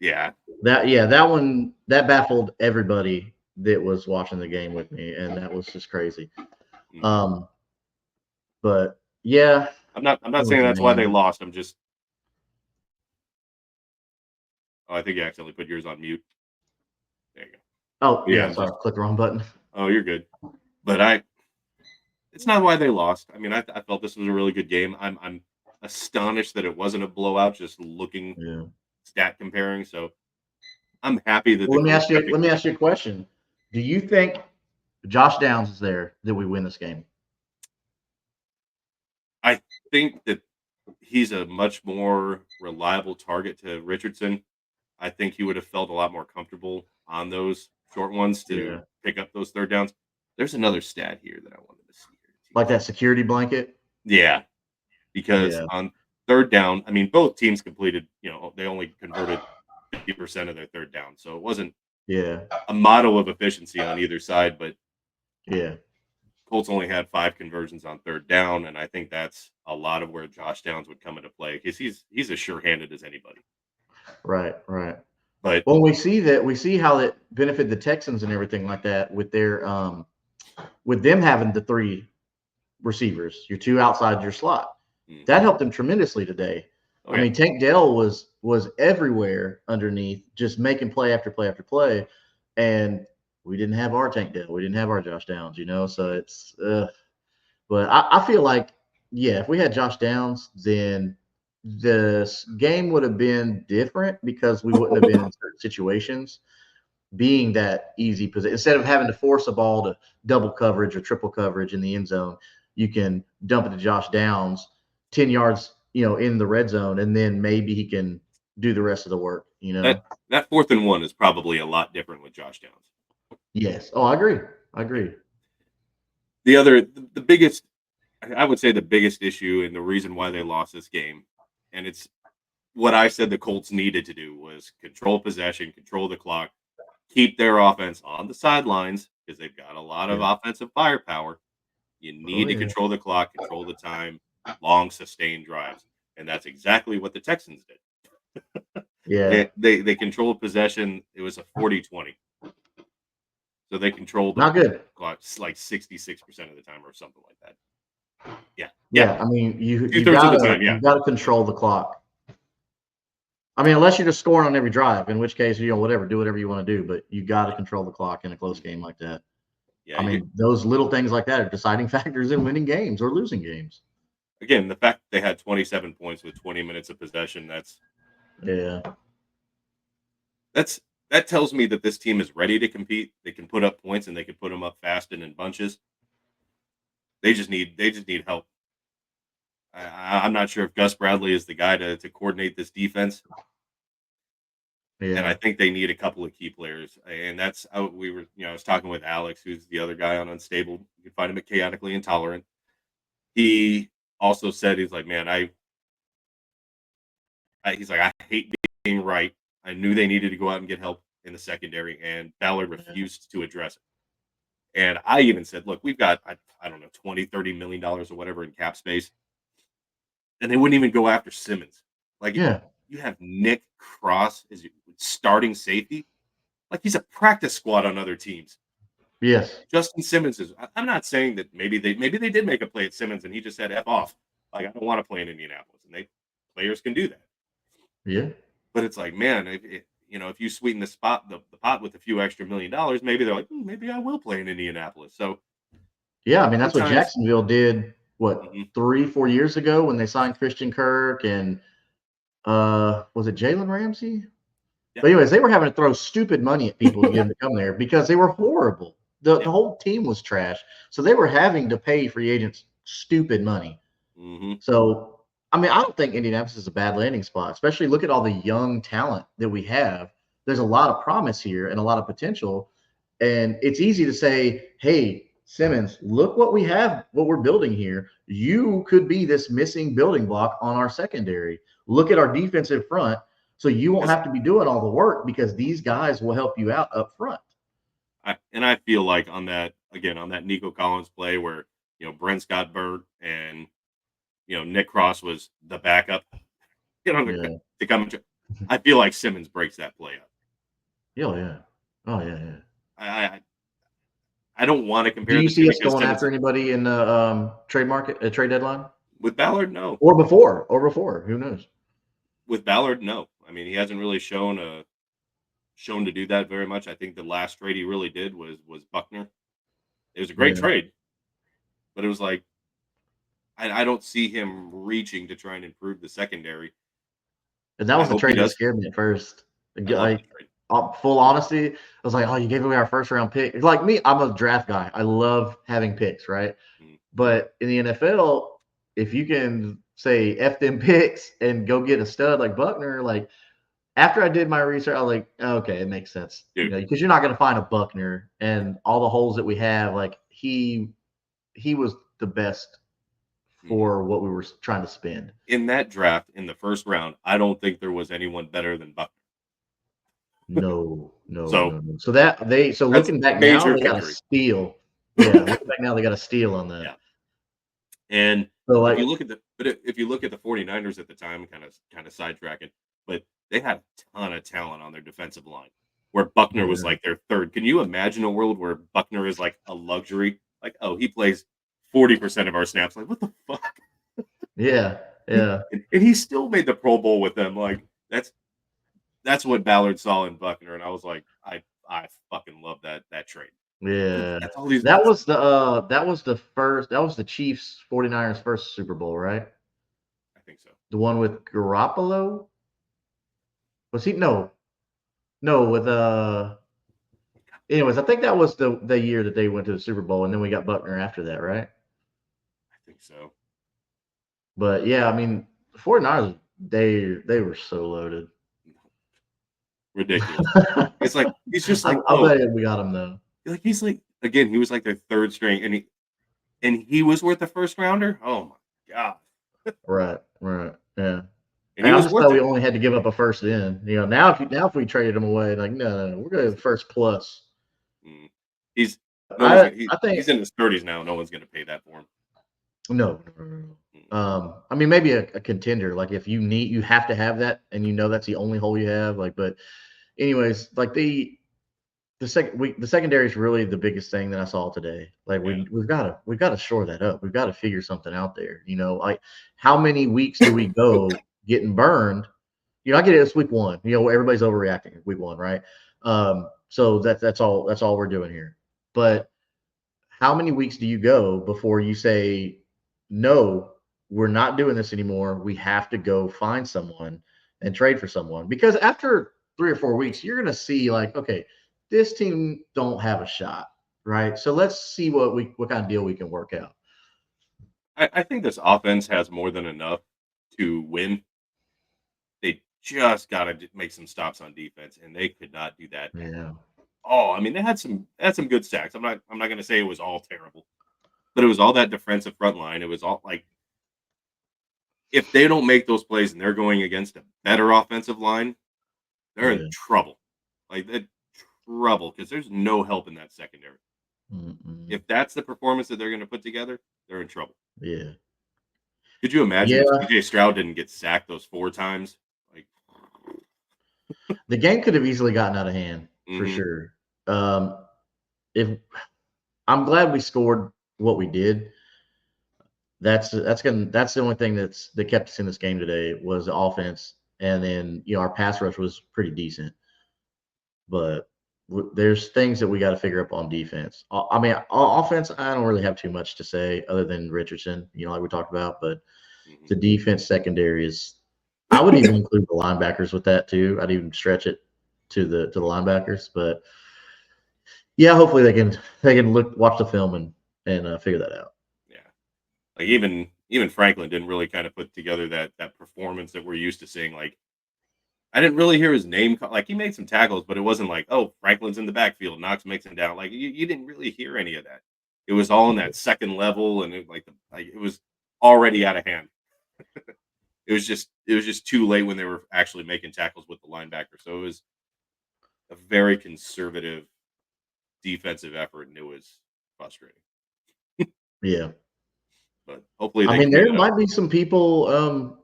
yeah. That one that baffled everybody that was watching the game with me, and that was just crazy. Mhm. Um, but yeah, I'm not it was saying that's why they man. lost. I'm just oh, I think you accidentally put yours on mute. There you go. Oh Yeah, yeah, I'm sorry, just click the wrong button. oh, you're good. But it's not why they lost. I mean, I felt this was a really good game. I'm astonished that it wasn't a blowout, just looking Yeah. stat comparing. So I'm happy that Well, the Colts kept let it me close. ask you a question. Do you think Josh Downs is there that we win this game? I think that he's a much more reliable target to Richardson. I think he would have felt a lot more comfortable on those short ones to Yeah. pick up those third downs. There's another stat here that I wanted to see here. Like Teams. that security blanket? Yeah, because Yeah. on third down, I mean, both teams completed, they only converted 50% of their third down. So it wasn't Yeah. a model of efficiency on either side, but Yeah. Colts only had 5 conversions on third down. And I think that's a lot of where Josh Downs would come into play because he's as sure handed as anybody. Right. Right. But Well, we see how it benefited the Texans and everything like that with their with them having the three receivers, your two outside your slot. mhm. That helped them tremendously today. Oh, I yeah. mean, Tank Dell was everywhere underneath, just making play after play after play, and we didn't have our Tank Dell, we didn't have our Josh Downs, So it's, but I feel like, yeah, if we had Josh Downs, then this game would have been different because we wouldn't have been in certain situations being that easy position. Instead of having to force a ball to double coverage or triple coverage in the end zone, you can dump it to Josh Downs 10 yards, in the red zone, and then maybe he can do the rest of the work. That that 4th and 1 is probably a lot different with Josh Downs. Yes. Oh, I agree. I Yeah. agree. The biggest, I would say the biggest issue and the reason why they lost this game, and it's what I said the Colts needed to do was control possession, control the clock, keep their offense on the sidelines because they've got a lot of Yeah. offensive firepower. You Oh, need to yeah. control the clock, control the time, long sustained drives, and that's exactly what the Texans did. Yeah. They controlled possession. It was a 40-20. So they controlled the Not good. clock like 66% of the time or something like that. Yeah. Yeah. Yeah. I mean, Two thirds of the time. Yeah. you gotta control the clock. I mean, unless you're just scoring on every drive, in which case, whatever, do whatever you want to do, but you got to control the clock in a close game like that. Yeah. I mean, those little things like that are deciding factors in winning games or losing games. Again, the fact that they had 27 points with 20 minutes of possession, Yeah. that's that tells me that this team is ready to compete. They can put up points and they can put them up fast and in bunches. They just need help. I'm not sure if Gus Bradley is the guy to coordinate this defense, and I Yeah. think they need a couple of key players. And that's how we were. I was talking with Alex, who's the other guy on Unstable. You can find him at Chaotically Intolerant. He also said he's like, man, he's like, I hate being right. I knew they needed to go out and get help in the secondary, and Ballard Yeah. refused to address it. And I even said, look, we've got, I don't know, 20, $30 million or whatever in cap space. And they wouldn't even go after Simmons. Like, Yeah. you have Nick Cross as your starting safety. Like, he's a practice squad on other teams. Yes. Justin Simmons is, I'm not saying that maybe they did make a play at Simmons and he just said F off. Like, I don't want to play in Indianapolis. And players can do that. Yeah. But it's like, man, if you sweeten the pot with a few extra $1 million, maybe they're like, maybe I will play in Indianapolis. So Yeah, I mean that's what Sometimes Jacksonville did. What mhm, 3, 4 years ago when they signed Christian Kirk and was it Jalen Ramsey? yeah, But anyways, they were having to throw stupid money at people to get them to come there because they were horrible. The yeah, whole team was trash. So they were having to pay free agents stupid money. mhm, So I mean, I don't think Indianapolis is a bad landing spot, especially look at all the young talent that we have. There's a lot of promise here and a lot of potential. And it's easy to say, hey, Simmons, look what we have, what we're building here. You could be this missing building block on our secondary. Look at our defensive front. So you won't 'cause have to be doing all the work because these guys will help you out up front. I feel like on that Nico Collins play where, Brent's got burnt and, Nick Cross was the backup, Yeah. to come I feel like Simmons breaks that play up. Oh yeah. Oh yeah, yeah. I I I don't wanna Do compare you the 2 see us because going Simmons after anybody in the trade market, trade deadline, with Ballard, no. or before, or before? Who knows? With Ballard, no. I mean, he hasn't really shown to do that very much. I think the last trade he really did was Buckner. It was a great Yeah, trade, but it was like I don't see him reaching to try and improve the secondary. and that I was the hope he trade that does. scared me at first. I love that Like, trade. full honesty, I was like, "Oh, you gave away our first round pick." It's like me, I'm a draft guy. I love having picks, right? Mm, But in the NFL, if you can say "f them picks" and go get a stud like Buckner, like after I did my research, I was like, "Okay, it makes sense." dude. Because you're not going to find a Buckner and all the holes that we have. Like he was the best Mhm. for what we were trying to spend. In that draft, in the first round, I don't think there was anyone better than Buckner. No, no, So no, no. So that's looking back now, major they got a victory. steal. Yeah, looking back now, they got a steal on that. Yeah. And So if like, you look at if you look at the 49ers at the time, kind of sidetracking, but they had a ton of talent on their defensive line where Buckner was yeah, like their third. Can you imagine a world where Buckner is like a luxury? Like, oh, he plays 40% of our snaps. Like, what the fuck? yeah, yeah, And he still made the Pro Bowl with them. Like, that's what Ballard saw in Buckner. And I was like, I fucking love that trade. yeah. That's all these That was the Chiefs 49ers first Super Bowl, right? I think so. The one with Garoppolo? Was he no, with anyways, I think that was the year that they went to the Super Bowl and then we got Buckner after that, right? I think so. But yeah, I mean, the 49ers, they were so loaded. Ridiculous. It's like he's just like, I'll oh, bet you we got him though. he's like again, he was like their third string, and he was worth a first rounder. Oh my god, Right, right, yeah. and he And I'm was just worth glad we it. only had to give up a first in. Now if we traded him away, like no, we're going to first plus. Mm. He's no one's I gonna. I think He's in his 30s now. No one's gonna pay that for him. no, no, no, no. Mm. I mean maybe a contender. Like if you have to have that, and that's the only hole you have. Like, but anyways, like the secondary is really the biggest thing that I saw today. Like Yeah, we've got to shore that up. We've got to figure something out there. Like how many weeks do we go getting burned? I get it. It's week one. Everybody's overreacting. Week one, right? So that's all we're doing here. But how many weeks do you go before you say, no, we're not doing this anymore? We have to go find someone and trade for someone. Because after 3 or 4 weeks, you're gonna see like, okay, this team don't have a shot, right? So let's see what kind of deal we can work out. I think this offense has more than enough to win. They just gotta make some stops on defense, and they could not do that at Yeah. all. I mean, they had some good sacks. I'm not gonna say it was all terrible, but it was all that defensive front line. It was all like if they don't make those plays and they're going against a better offensive line, they're in Yeah. trouble. Like that trouble because there's no help in that secondary. Mm-mm. If that's the performance that they're going to put together, they're in trouble. Yeah. Could you imagine if Yeah. CJ Stroud didn't get sacked those 4 times? Like, The game could have easily gotten out of hand for hmm sure. If I'm glad we scored what we did. That's the only thing that kept us in this game today was the offense, and then our pass rush was pretty decent. But there's things that we got to figure up on defense. I mean, offense, I don't really have too much to say other than Richardson, like we talked about. But Mhm. the defense secondary is, I would even include the linebackers with that too. I'd even stretch it to the linebackers. But yeah, hopefully they can watch the film and figure that out. Yeah. Like even Franklin didn't really kind of put together that performance that we're used to seeing. Like I didn't really hear his name. Like he made some tackles, but it wasn't like, oh, Franklin's in the backfield, Knox makes him down. Like you didn't really hear any of that. It was all in that second level, and it was already out of hand. It was just too late when they were actually making tackles with the linebacker. So it was a very conservative defensive effort, and it was frustrating. Yeah. But hopefully I they mean, clean there it up. might be some people.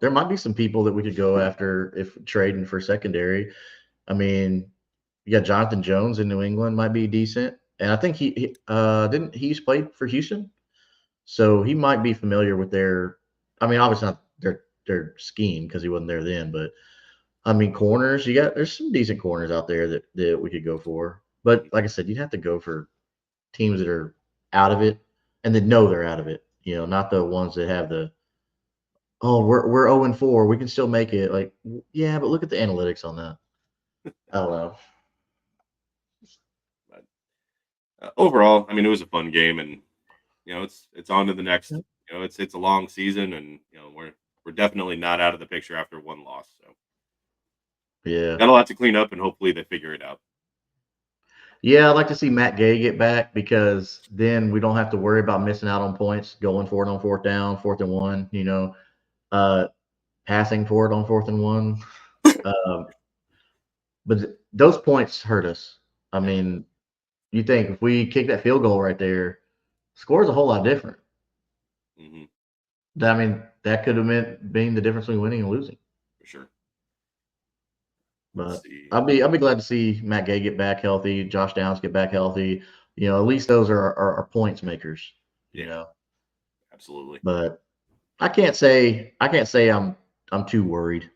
There might be some people that we could go after if trading for secondary. I mean, you got Jonathan Jones in New England might be decent, and I think he didn't he's played for Houston, so he might be familiar with their. I mean, obviously not their scheme because he wasn't there then, but I mean, corners. There's some decent corners out there that we could go for, but Mhm. like I said, you'd have to go for teams that are out of it and that know they're out of it. Not the ones that have the oh, we're 0-4. We can still make it. Like, yeah, but look at the analytics on that. I don't know. But overall, I mean, it was a fun game, and it's on to the next. It's a long season, and we're definitely not out of the picture after one loss. So Yeah. got a lot to clean up, and hopefully they figure it out. Yeah, I'd like to see Matt Gay get back because then we don't have to worry about missing out on points, going for it on fourth down, 4th and 1, uh, passing for it on 4th and 1. Um, but those points hurt us. I Yeah. mean, you think if we kick that field goal right there, score's a whole lot different. Hmm. I mean, that could have meant being the difference between winning and losing. For sure. Let's But see. I'll be glad to see Matt Gay get back healthy, Josh Downs get back healthy. At least those are points makers. You Yeah, know, absolutely. but I can't say I'm too worried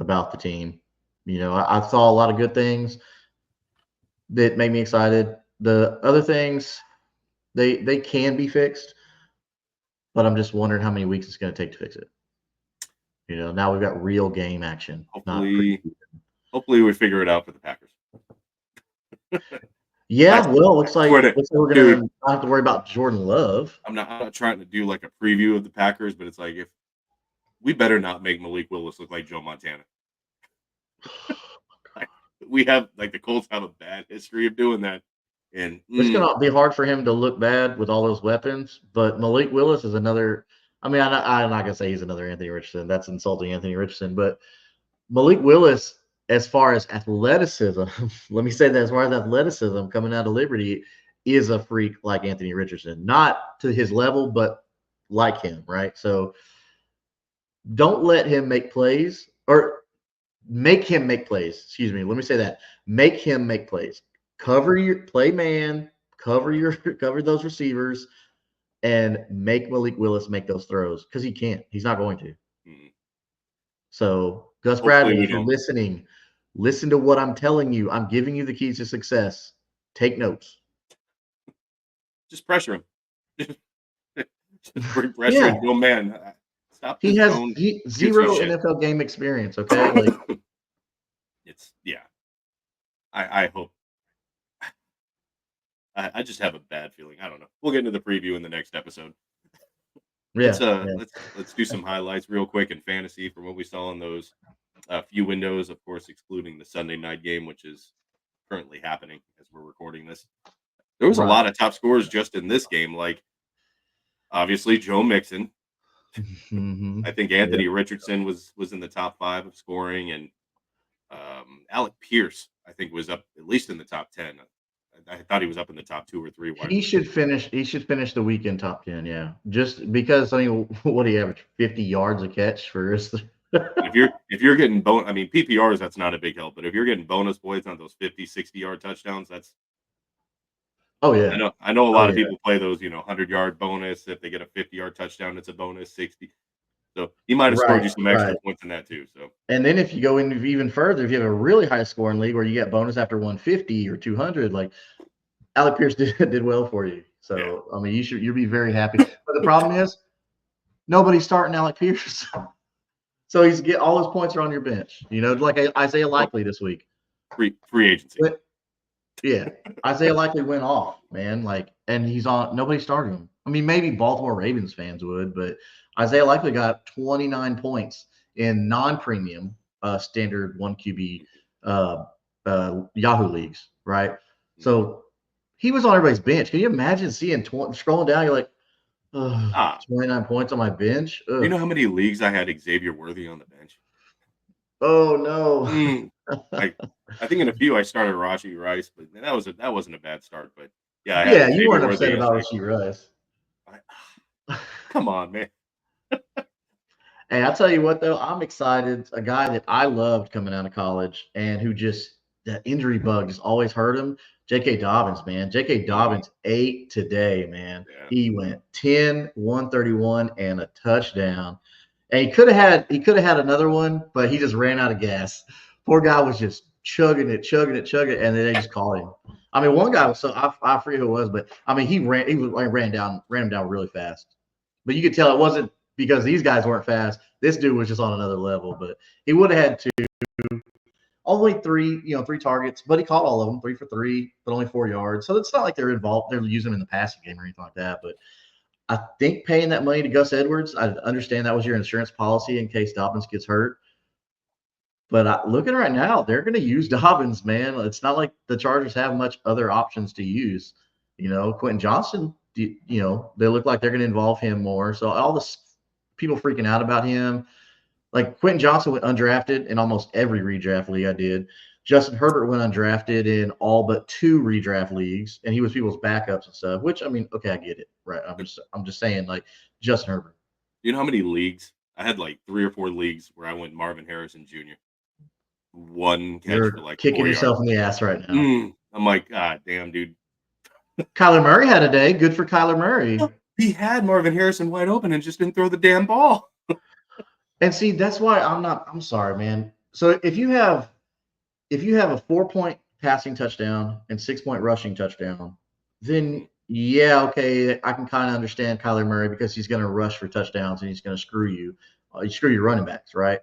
about the team. I saw a lot of good things that made me excited. The other things they can be fixed, but I'm just wondering how many weeks it's going to take to fix it. Now we've got real game action, not pre. Hopefully, hopefully we figure it out for the Packers. I, Yeah, well, I swear to we're gonna dude, not have to worry about Jordan Love. I'm not trying to do like a preview of the Packers, but it's like if we better not make Malik Willis look like Joe Montana. Like, we have like the Colts have a bad history of doing that, and It's gonna be hard for him to look bad with all those weapons, but Malik Willis is another. I mean, I'm not gonna say he's another Anthony Richardson. That's insulting Anthony Richardson, but Malik Willis, as far as athleticism, let me say that as far as athleticism coming out of Liberty, is a freak like Anthony Richardson. Not to his level, but like him, right? So don't let him make plays or make him make plays. Excuse me. Let me say that. Make him make plays. Cover your play man, cover those receivers, and make Malik Willis make those throws because he can't. He's not going to. mm, So, Gus hopefully Bradley, we if you're don't. listening, listen to what I'm telling you. I'm giving you the keys to success. Take notes. Just pressure him. Just bring pressure Yeah, and go, man. Stop he this has zone. Gives you zero shit. NFL game experience. Okay, like It's yeah. I hope. I just have a bad feeling. I don't know. We'll get into the preview in the next episode. Let's yeah, yeah, let's do some highlights real quick in fantasy from what we saw in those few windows. Of course, excluding the Sunday night game, which is currently happening as we're recording this. There was a right. lot of top scores just in this game. Like obviously Joe Mixon. Hmm. I think Yeah, Anthony Richardson was in the top five of scoring, and Alec Pierce I think was up at least in the top 10. I thought he was up in the top two or three wide he should receivers. finish. He should finish the weekend top 10. Yeah, just because I mean, what do you average? 50 yards a catch for his. And if you're getting I mean PPRs, that's not a big help. But if you're getting bonus points on those 50, 60-yard touchdowns, that's Oh I yeah, know I know a oh lot of yeah. people play those 100-yard bonus. If they get a 50-yard touchdown, it's a bonus 60. So he might have scored you Right, some extra right. points in that too. So And then if you go in even further, if you have a really high scoring league where you get bonus after 150 or 200, like Alec Pierce did well for you. yeah, So I mean, you'll be very happy. But the problem is nobody's starting Alec Pierce, so he's get all his points are on your bench. You know, like Isaiah well, Likely this week. free agency. But yeah, Isaiah Likely went off, man. Like, and he's on. Nobody started him. I mean, maybe Baltimore Ravens fans would, but Isaiah Likely got 29 points in non-premium standard one QB uh, Yahoo leagues, right? So he was on everybody's bench. Can you imagine seeing scrolling down? You're like, ugh, Ah, 29 points on my bench. do you Ugh. know how many leagues I had Xavier Worthy on the bench? Oh no. Mm, I I think in a few I started Rashi Rice, but that wasn't a bad start. But yeah, I had Yeah, you Xavier weren't Worthy upset as about like, Rasheed Rice. I, come on, man. Hey, I'll tell you what though, I'm excited. A guy that I loved coming out of college and who just that injury bug just always hurt him. J.K. Dobbins, man. J.K. Mhm, Dobbins 8 today, man. yeah, He went 10, 131, and a touchdown. And he could have had another one, but he just ran out of gas. Poor guy was just chugging it, and then they just caught him. I mean, one guy was so I forget who it was, but I mean ran him down really fast. But you could tell it wasn't because these guys weren't fast. This dude was just on another level. But he would have had only three targets, but he caught all of them, 3 for 3, but only 4 yards. So it's not like they're involved. They're using him in the passing game or anything like that. But I think paying that money to Gus Edwards, I understand that was your insurance policy in case Dobbins gets hurt. But looking right now, they're going to use Dobbins, man. It's not like the Chargers have much other options to use. Quentin Johnson, they look like they're going to involve him more. So all this people freaking out about him, like Quentin Johnson went undrafted in almost every redraft league I did. Justin Herbert went undrafted in all but 2 redraft leagues, and he was people's backups and stuff. Which I mean, okay, I get it, right? I'm just saying, like Justin Herbert. you know how many leagues I had? Like 3 or 4 leagues where I went Marvin Harrison Jr. One catch for You're like kicking 4 yards. yourself in the ass right now. I'm like, God damn, dude. Kyler Murray had a day. Good for Kyler Murray. He had Marvin Harrison wide open and just didn't throw the damn ball. And see, that's why I'm sorry, man. So if you have a 4-point passing touchdown and 6-point rushing touchdown, then yeah, okay, I can kind of understand Kyler Murray because he's going to rush for touchdowns and he's going to screw your running backs, right?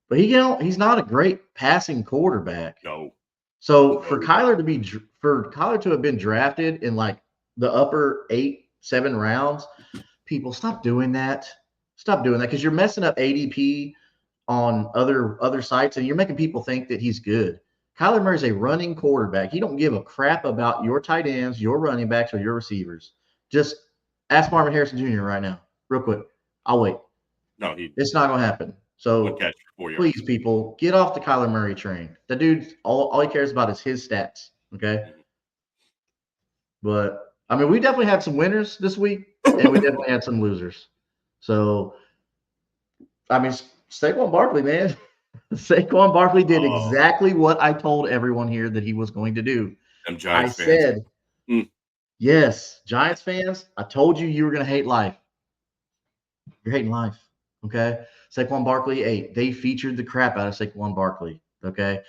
But he's not a great passing quarterback. No, So for no. Kyler to have been drafted in like the upper 8, 7 rounds, people stop doing that. Stop doing that because you're messing up ADP on other sites and you're making people think that he's good. Kyler Murray's a running quarterback. He don't give a crap about your tight ends, your running backs, or your receivers. Just ask Marvin Harrison Jr. right now, real quick. I'll wait. No, he It's not gonna happen. one So catch for 4 yards. please, people, get off the Kyler Murray train. The dude, all he cares about is his stats. Okay. But I mean, we definitely had some winners this week, and we definitely had some losers. So I mean, Saquon Barkley, man. Saquon Barkley did Oh, exactly what I told everyone here that he was going to do. them I Giants fans. said, Mm. yes, Giants fans, I told you were going to hate life. You're hating life. Okay. Saquon Barkley 8. They featured the crap out of Saquon Barkley. Okay.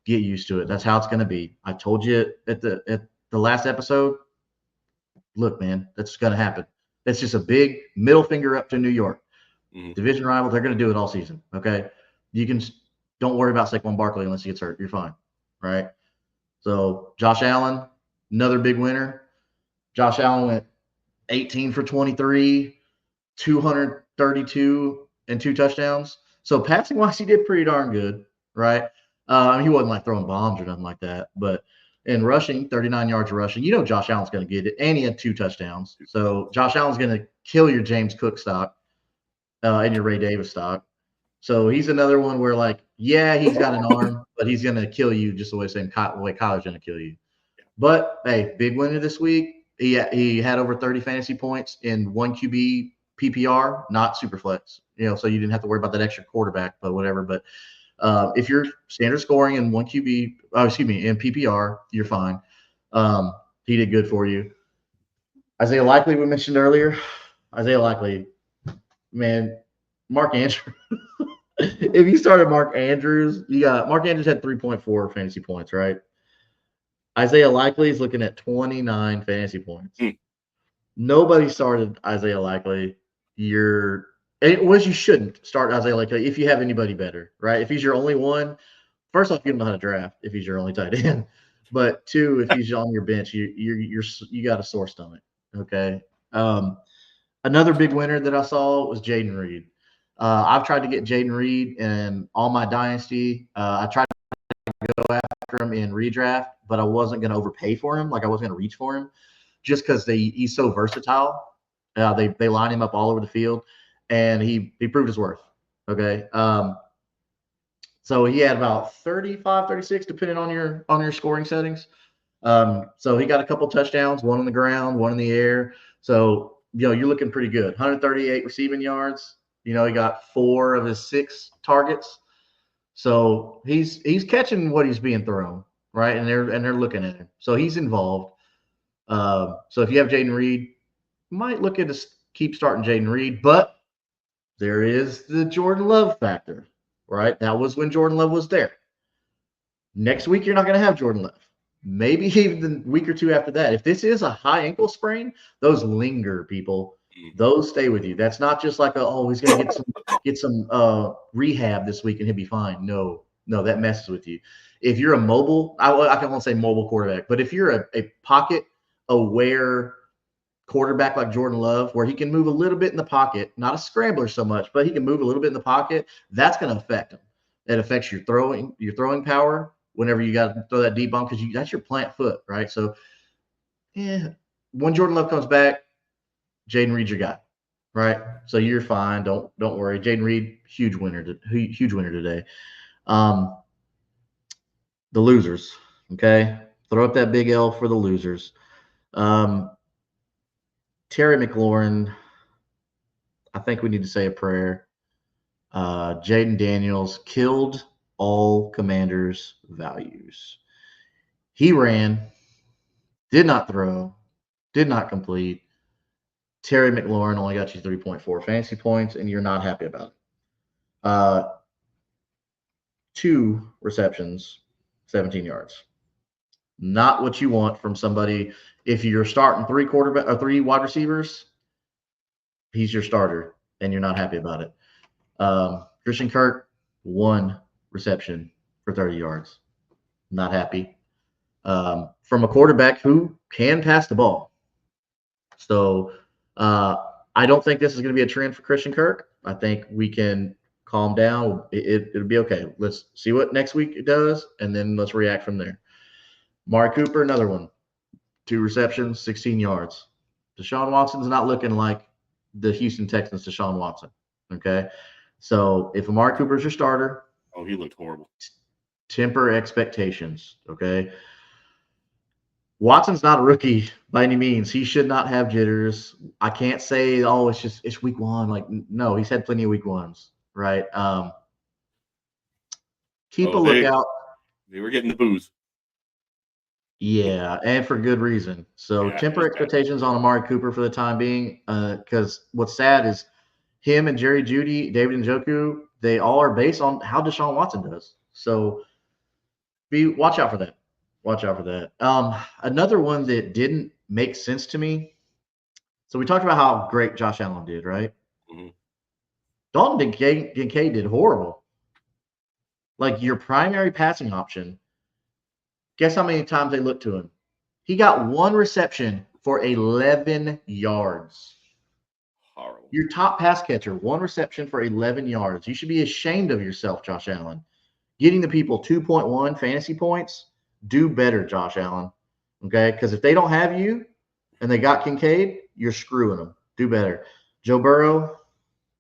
Get used to it. That's how it's going to be. I told you at the last episode. Look, man, that's going to happen. It's just a big middle finger up to New York. Mhm. Division rival, they're going to do it all season. Okay. Don't worry about Saquon Barkley unless he gets hurt. You're fine. Right. So Josh Allen, another big winner. Josh Allen went 18 for 23, 232 and 2 touchdowns. So passing wise, he did pretty darn good. Right. He wasn't like throwing bombs or nothing like that. But in rushing, 39 yards rushing, Josh Allen's going to get it. And he had 2 touchdowns. So Josh Allen's going to kill your James Cook stock and your Ray Davis stock. So he's another one where, like, yeah, he's got an arm, but he's going to kill you just the way Kyler's going to kill you. But, hey, big winner this week. He had over 30 fantasy points in 1 QB PPR, not Superflex. So you didn't have to worry about that extra quarterback, but whatever. But if you're standard scoring in 1 QB, in PPR, you're fine. He did good for you. Isaiah Likely, we mentioned earlier. Isaiah Likely, man, Mark Andrews. If you started Mark Andrews, you got Mark Andrews had 3.4 fantasy points, right? Isaiah Likely is looking at 29 fantasy points. Mm. Nobody started Isaiah Likely. You shouldn't start Isaiah Likely if you have anybody better, right? If he's your only one, first off, you don't know how to draft if he's your only tight end. But two, if he's on your bench, you got a sore stomach. Okay. Another big winner that I saw was Jaden Reed. I've tried to get Jaden Reed in all my dynasty. I tried to go after him in redraft, but I wasn't going to overpay for him. Like I wasn't going to reach for him just because he's so versatile. They line him up all over the field, and he proved his worth. Okay. So he had about 35, 36, depending on your scoring settings. So he got a couple touchdowns, one on the ground, one in the air. So, you're looking pretty good. 138 receiving yards. He got 4 of his 6 targets. So he's catching what he's being thrown, right? And they're looking at him. So he's involved. So if you have Jaden Reed, you might look at keep starting Jaden Reed, but there is the Jordan Love factor, right? That was when Jordan Love was there. Next week, you're not going to have Jordan Love. Maybe even the week or two after that. If this is a high ankle sprain, those linger, people. Those stay with you. That's not just like he's going to get some rehab this week and he'll be fine. No, that messes with you. If you're a mobile, I can only say mobile quarterback, but if you're a pocket aware quarterback like Jordan Love, where he can move a little bit in the pocket, not a scrambler so much, but he can move a little bit in the pocket, that's going to affect him. It affects your throwing power whenever you got to throw that deep bomb because that's your plant foot, right? So, when Jordan Love comes back, Jaden Reed's your guy, right? So you're fine. Don't worry. Jaden Reed, huge winner today. The losers, okay? Throw up that big L for the losers. Terry McLaurin, I think we need to say a prayer. Jaden Daniels killed all Commanders' values. He ran, did not throw, did not complete. Terry McLaurin only got you 3.4 fantasy points, and you're not happy about it. 2 receptions, 17 yards. Not what you want from somebody. If you're starting 3 wide receivers, he's your starter, and you're not happy about it. Christian Kirk, 1 reception for 30 yards. Not happy. From a quarterback who can pass the ball. So I don't think this is going to be a trend for Christian Kirk. I think we can calm down. It'll be okay. Let's see what next week it does, and then let's react from there. Amari Cooper, another one. 2 receptions, 16 yards. Deshaun Watson's not looking like the Houston Texans Deshaun Watson, okay? So if Amari Cooper's your starter. Oh, he looked horrible. Temper expectations, okay? Watson's not a rookie by any means. He should not have jitters. I can't say, it's week 1. Like, no, he's had plenty of week 1s, right? Keep a lookout. They were getting the booze. Yeah, and for good reason. So temper expectations on Amari Cooper for the time being, because what's sad is him and Jerry Jeudy, David Njoku, they all are based on how Deshaun Watson does. So watch out for that. Watch out for that. Another one that didn't make sense to me. So we talked about how great Josh Allen did, right? Mm-hmm. Dalton Kincaid did horrible. Like your primary passing option. Guess how many times they looked to him? He got 1 reception for 11 yards. Horrible. Your top pass catcher, 1 reception for 11 yards. You should be ashamed of yourself, Josh Allen. Getting the people 2.1 fantasy points, do better, Josh Allen. Okay? Because if they don't have you and they got Kincaid, you're screwing them. Do better. Joe Burrow,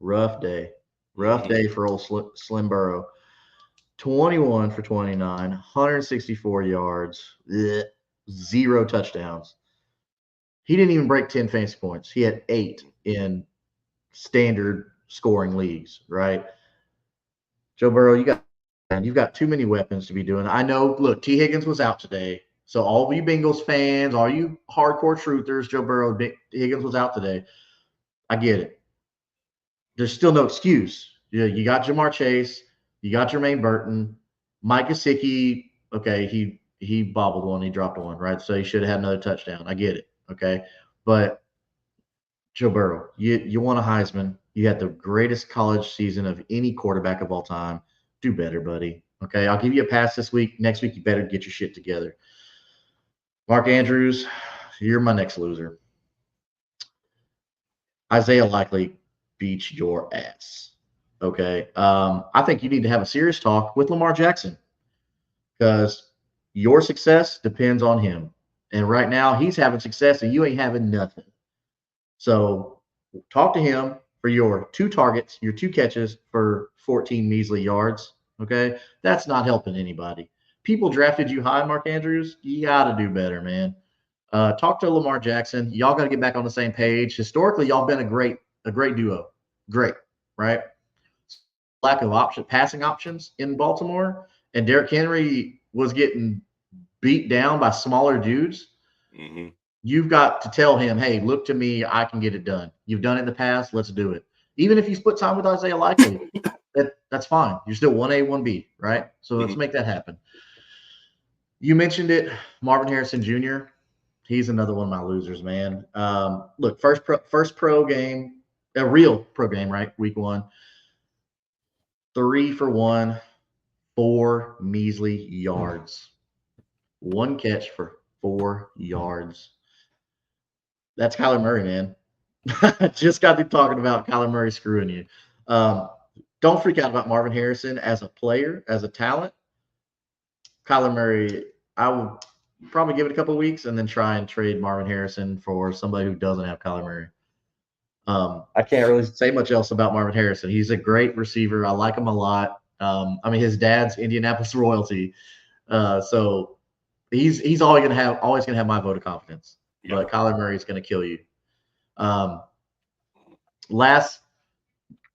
rough day. Rough day for old Slim Burrow. 21 for 29, 164 yards, 0 touchdowns. He didn't even break 10 fantasy points. He had 8 in standard scoring leagues, right? Joe Burrow, you've got too many weapons to be doing. I know, look, T. Higgins was out today. So all you Bengals fans, all you hardcore truthers, Joe Burrow, Higgins was out today. I get it. there's still no excuse. You got Jamar Chase, you got Jermaine Burton, Mike Gesicki. Okay, he bobbled one, he dropped one, right? So he should have had another touchdown. I get it. Okay, but Joe Burrow, you won a Heisman. You had the greatest college season of any quarterback of all time. Do better, buddy. Okay, I'll give you a pass this week. Next week, you better get your shit together. Mark Andrews, you're my next loser. Isaiah Likely beats your ass. Okay. I think you need to have a serious talk with Lamar Jackson because your success depends on him. And right now, he's having success and you ain't having nothing. So talk to him for your 2 targets, your 2 catches for 14 measly yards. Okay. That's not helping anybody. People drafted you high, Mark Andrews. You got to do better, man. Talk to Lamar Jackson. Y'all got to get back on the same page. Historically, y'all been a great duo. Great, right? Lack of passing options in Baltimore, and Derrick Henry was getting beat down by smaller dudes. Mm-hmm. You've got to tell him, hey, look to me. I can get it done. You've done it in the past. Let's do it. Even if you split time with Isaiah Likely, that's fine. You're still 1A, 1B, right? So let's make that happen. You mentioned it, Marvin Harrison Jr. He's another one of my losers, man. Look, first pro game, a real pro game, right? Week 1, 3 for 1, 4 measly yards, 1 catch for 4 yards. That's Kyler Murray, man. Just got through talking about Kyler Murray screwing you. Don't freak out about Marvin Harrison as a player, as a talent. Kyler Murray, I would probably give it a couple of weeks and then try and trade Marvin Harrison for somebody who doesn't have Kyler Murray. I can't really say much else about Marvin Harrison. He's a great receiver. I like him a lot. I mean, his dad's Indianapolis royalty, so he's always gonna have my vote of confidence. Yeah. But Kyler Murray's gonna kill you. Last,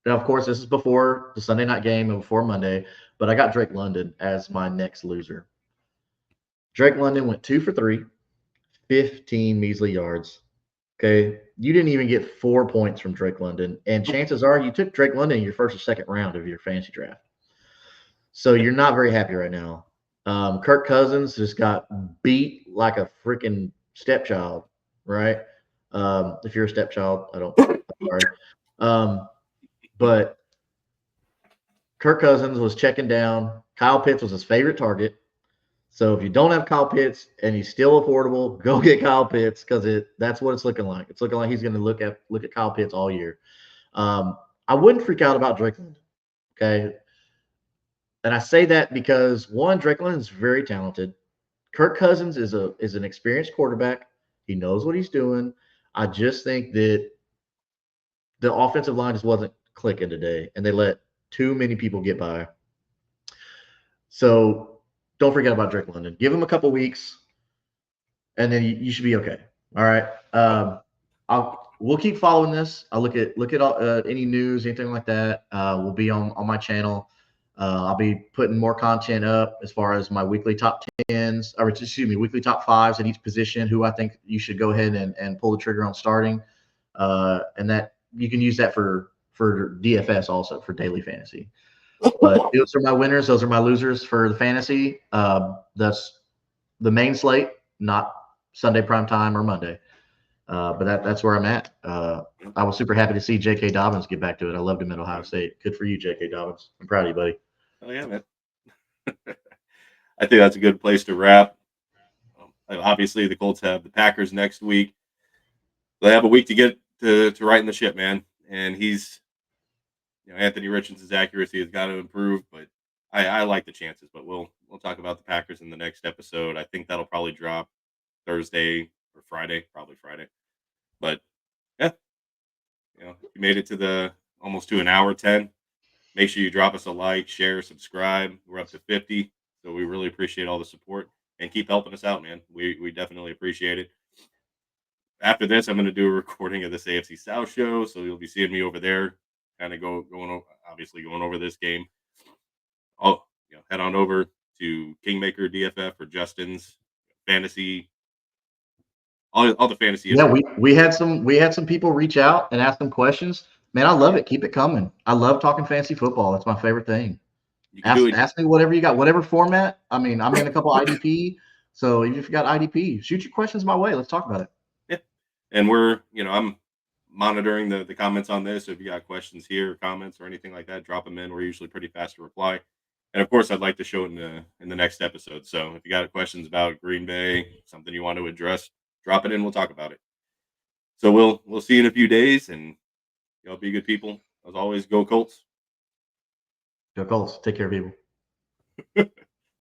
of course, this is before the Sunday night game and before Monday, but I got Drake London as my next loser. Drake London went 2 for 3, 15 measly yards. Okay. You didn't even get 4 points from Drake London. And chances are you took Drake London in your first or second round of your fantasy draft. So you're not very happy right now. Kirk Cousins just got beat like a freaking stepchild, right? If you're a stepchild, I'm sorry. But Kirk Cousins was checking down. Kyle Pitts was his favorite target. So if you don't have Kyle Pitts and he's still affordable, go get Kyle Pitts because that's what it's looking like. It's looking like he's going to look at Kyle Pitts all year. I wouldn't freak out about Drake London, okay? And I say that because, one, Drake London is very talented. Kirk Cousins is an experienced quarterback. He knows what he's doing. I just think that the offensive line just wasn't clicking today, and they let too many people get by. So don't forget about Drake London. Give him a couple weeks, and then you should be okay. All right. We'll keep following this. I'll look at all, any news, anything like that. Will be on my channel. I'll be putting more content up as far as my weekly top 10s, or excuse me, weekly top 5s at each position, who I think you should go ahead and pull the trigger on starting. And that you can use that for DFS also, for daily fantasy. But those are my winners. Those are my losers for the fantasy. That's the main slate, not Sunday primetime or Monday. But that's where I'm at. I was super happy to see J.K. Dobbins get back to it. I loved him at Ohio State. Good for you, J.K. Dobbins. I'm proud of you, buddy. Oh, yeah, man. I think that's a good place to wrap. Obviously, the Colts have the Packers next week. They have a week to get to right in the ship, man. And Anthony Richardson's accuracy has got to improve, but I like the chances. But we'll talk about the Packers in the next episode. I think that'll probably drop Thursday or Friday, probably Friday. But yeah, you made it to almost to an hour 10. Make sure you drop us a like, share, subscribe. We're up to 50, so we really appreciate all the support and keep helping us out, man. We definitely appreciate it. After this, I'm going to do a recording of this AFC South show, so you'll be seeing me over there, kind of going over this game. I'll head on over to Kingmaker DFF or Justin's fantasy, all the fantasy. Yeah, we had some people reach out and ask some questions. Man, I love it. Keep it coming. I love talking fantasy football. It's my favorite thing. You can do it. Ask me whatever you got, whatever format. I mean, I'm in a couple IDP, so if you got IDP, shoot your questions my way. Let's talk about it. Yeah. And we're, I'm monitoring the comments on this. So if you got questions here, comments, or anything like that, drop them in. We're usually pretty fast to reply. And of course, I'd like to show it in the next episode. So if you got questions about Green Bay, something you want to address, drop it in. We'll talk about it. So we'll see you in a few days, and y'all be good people. As always, go Colts. Go Colts. Take care, people.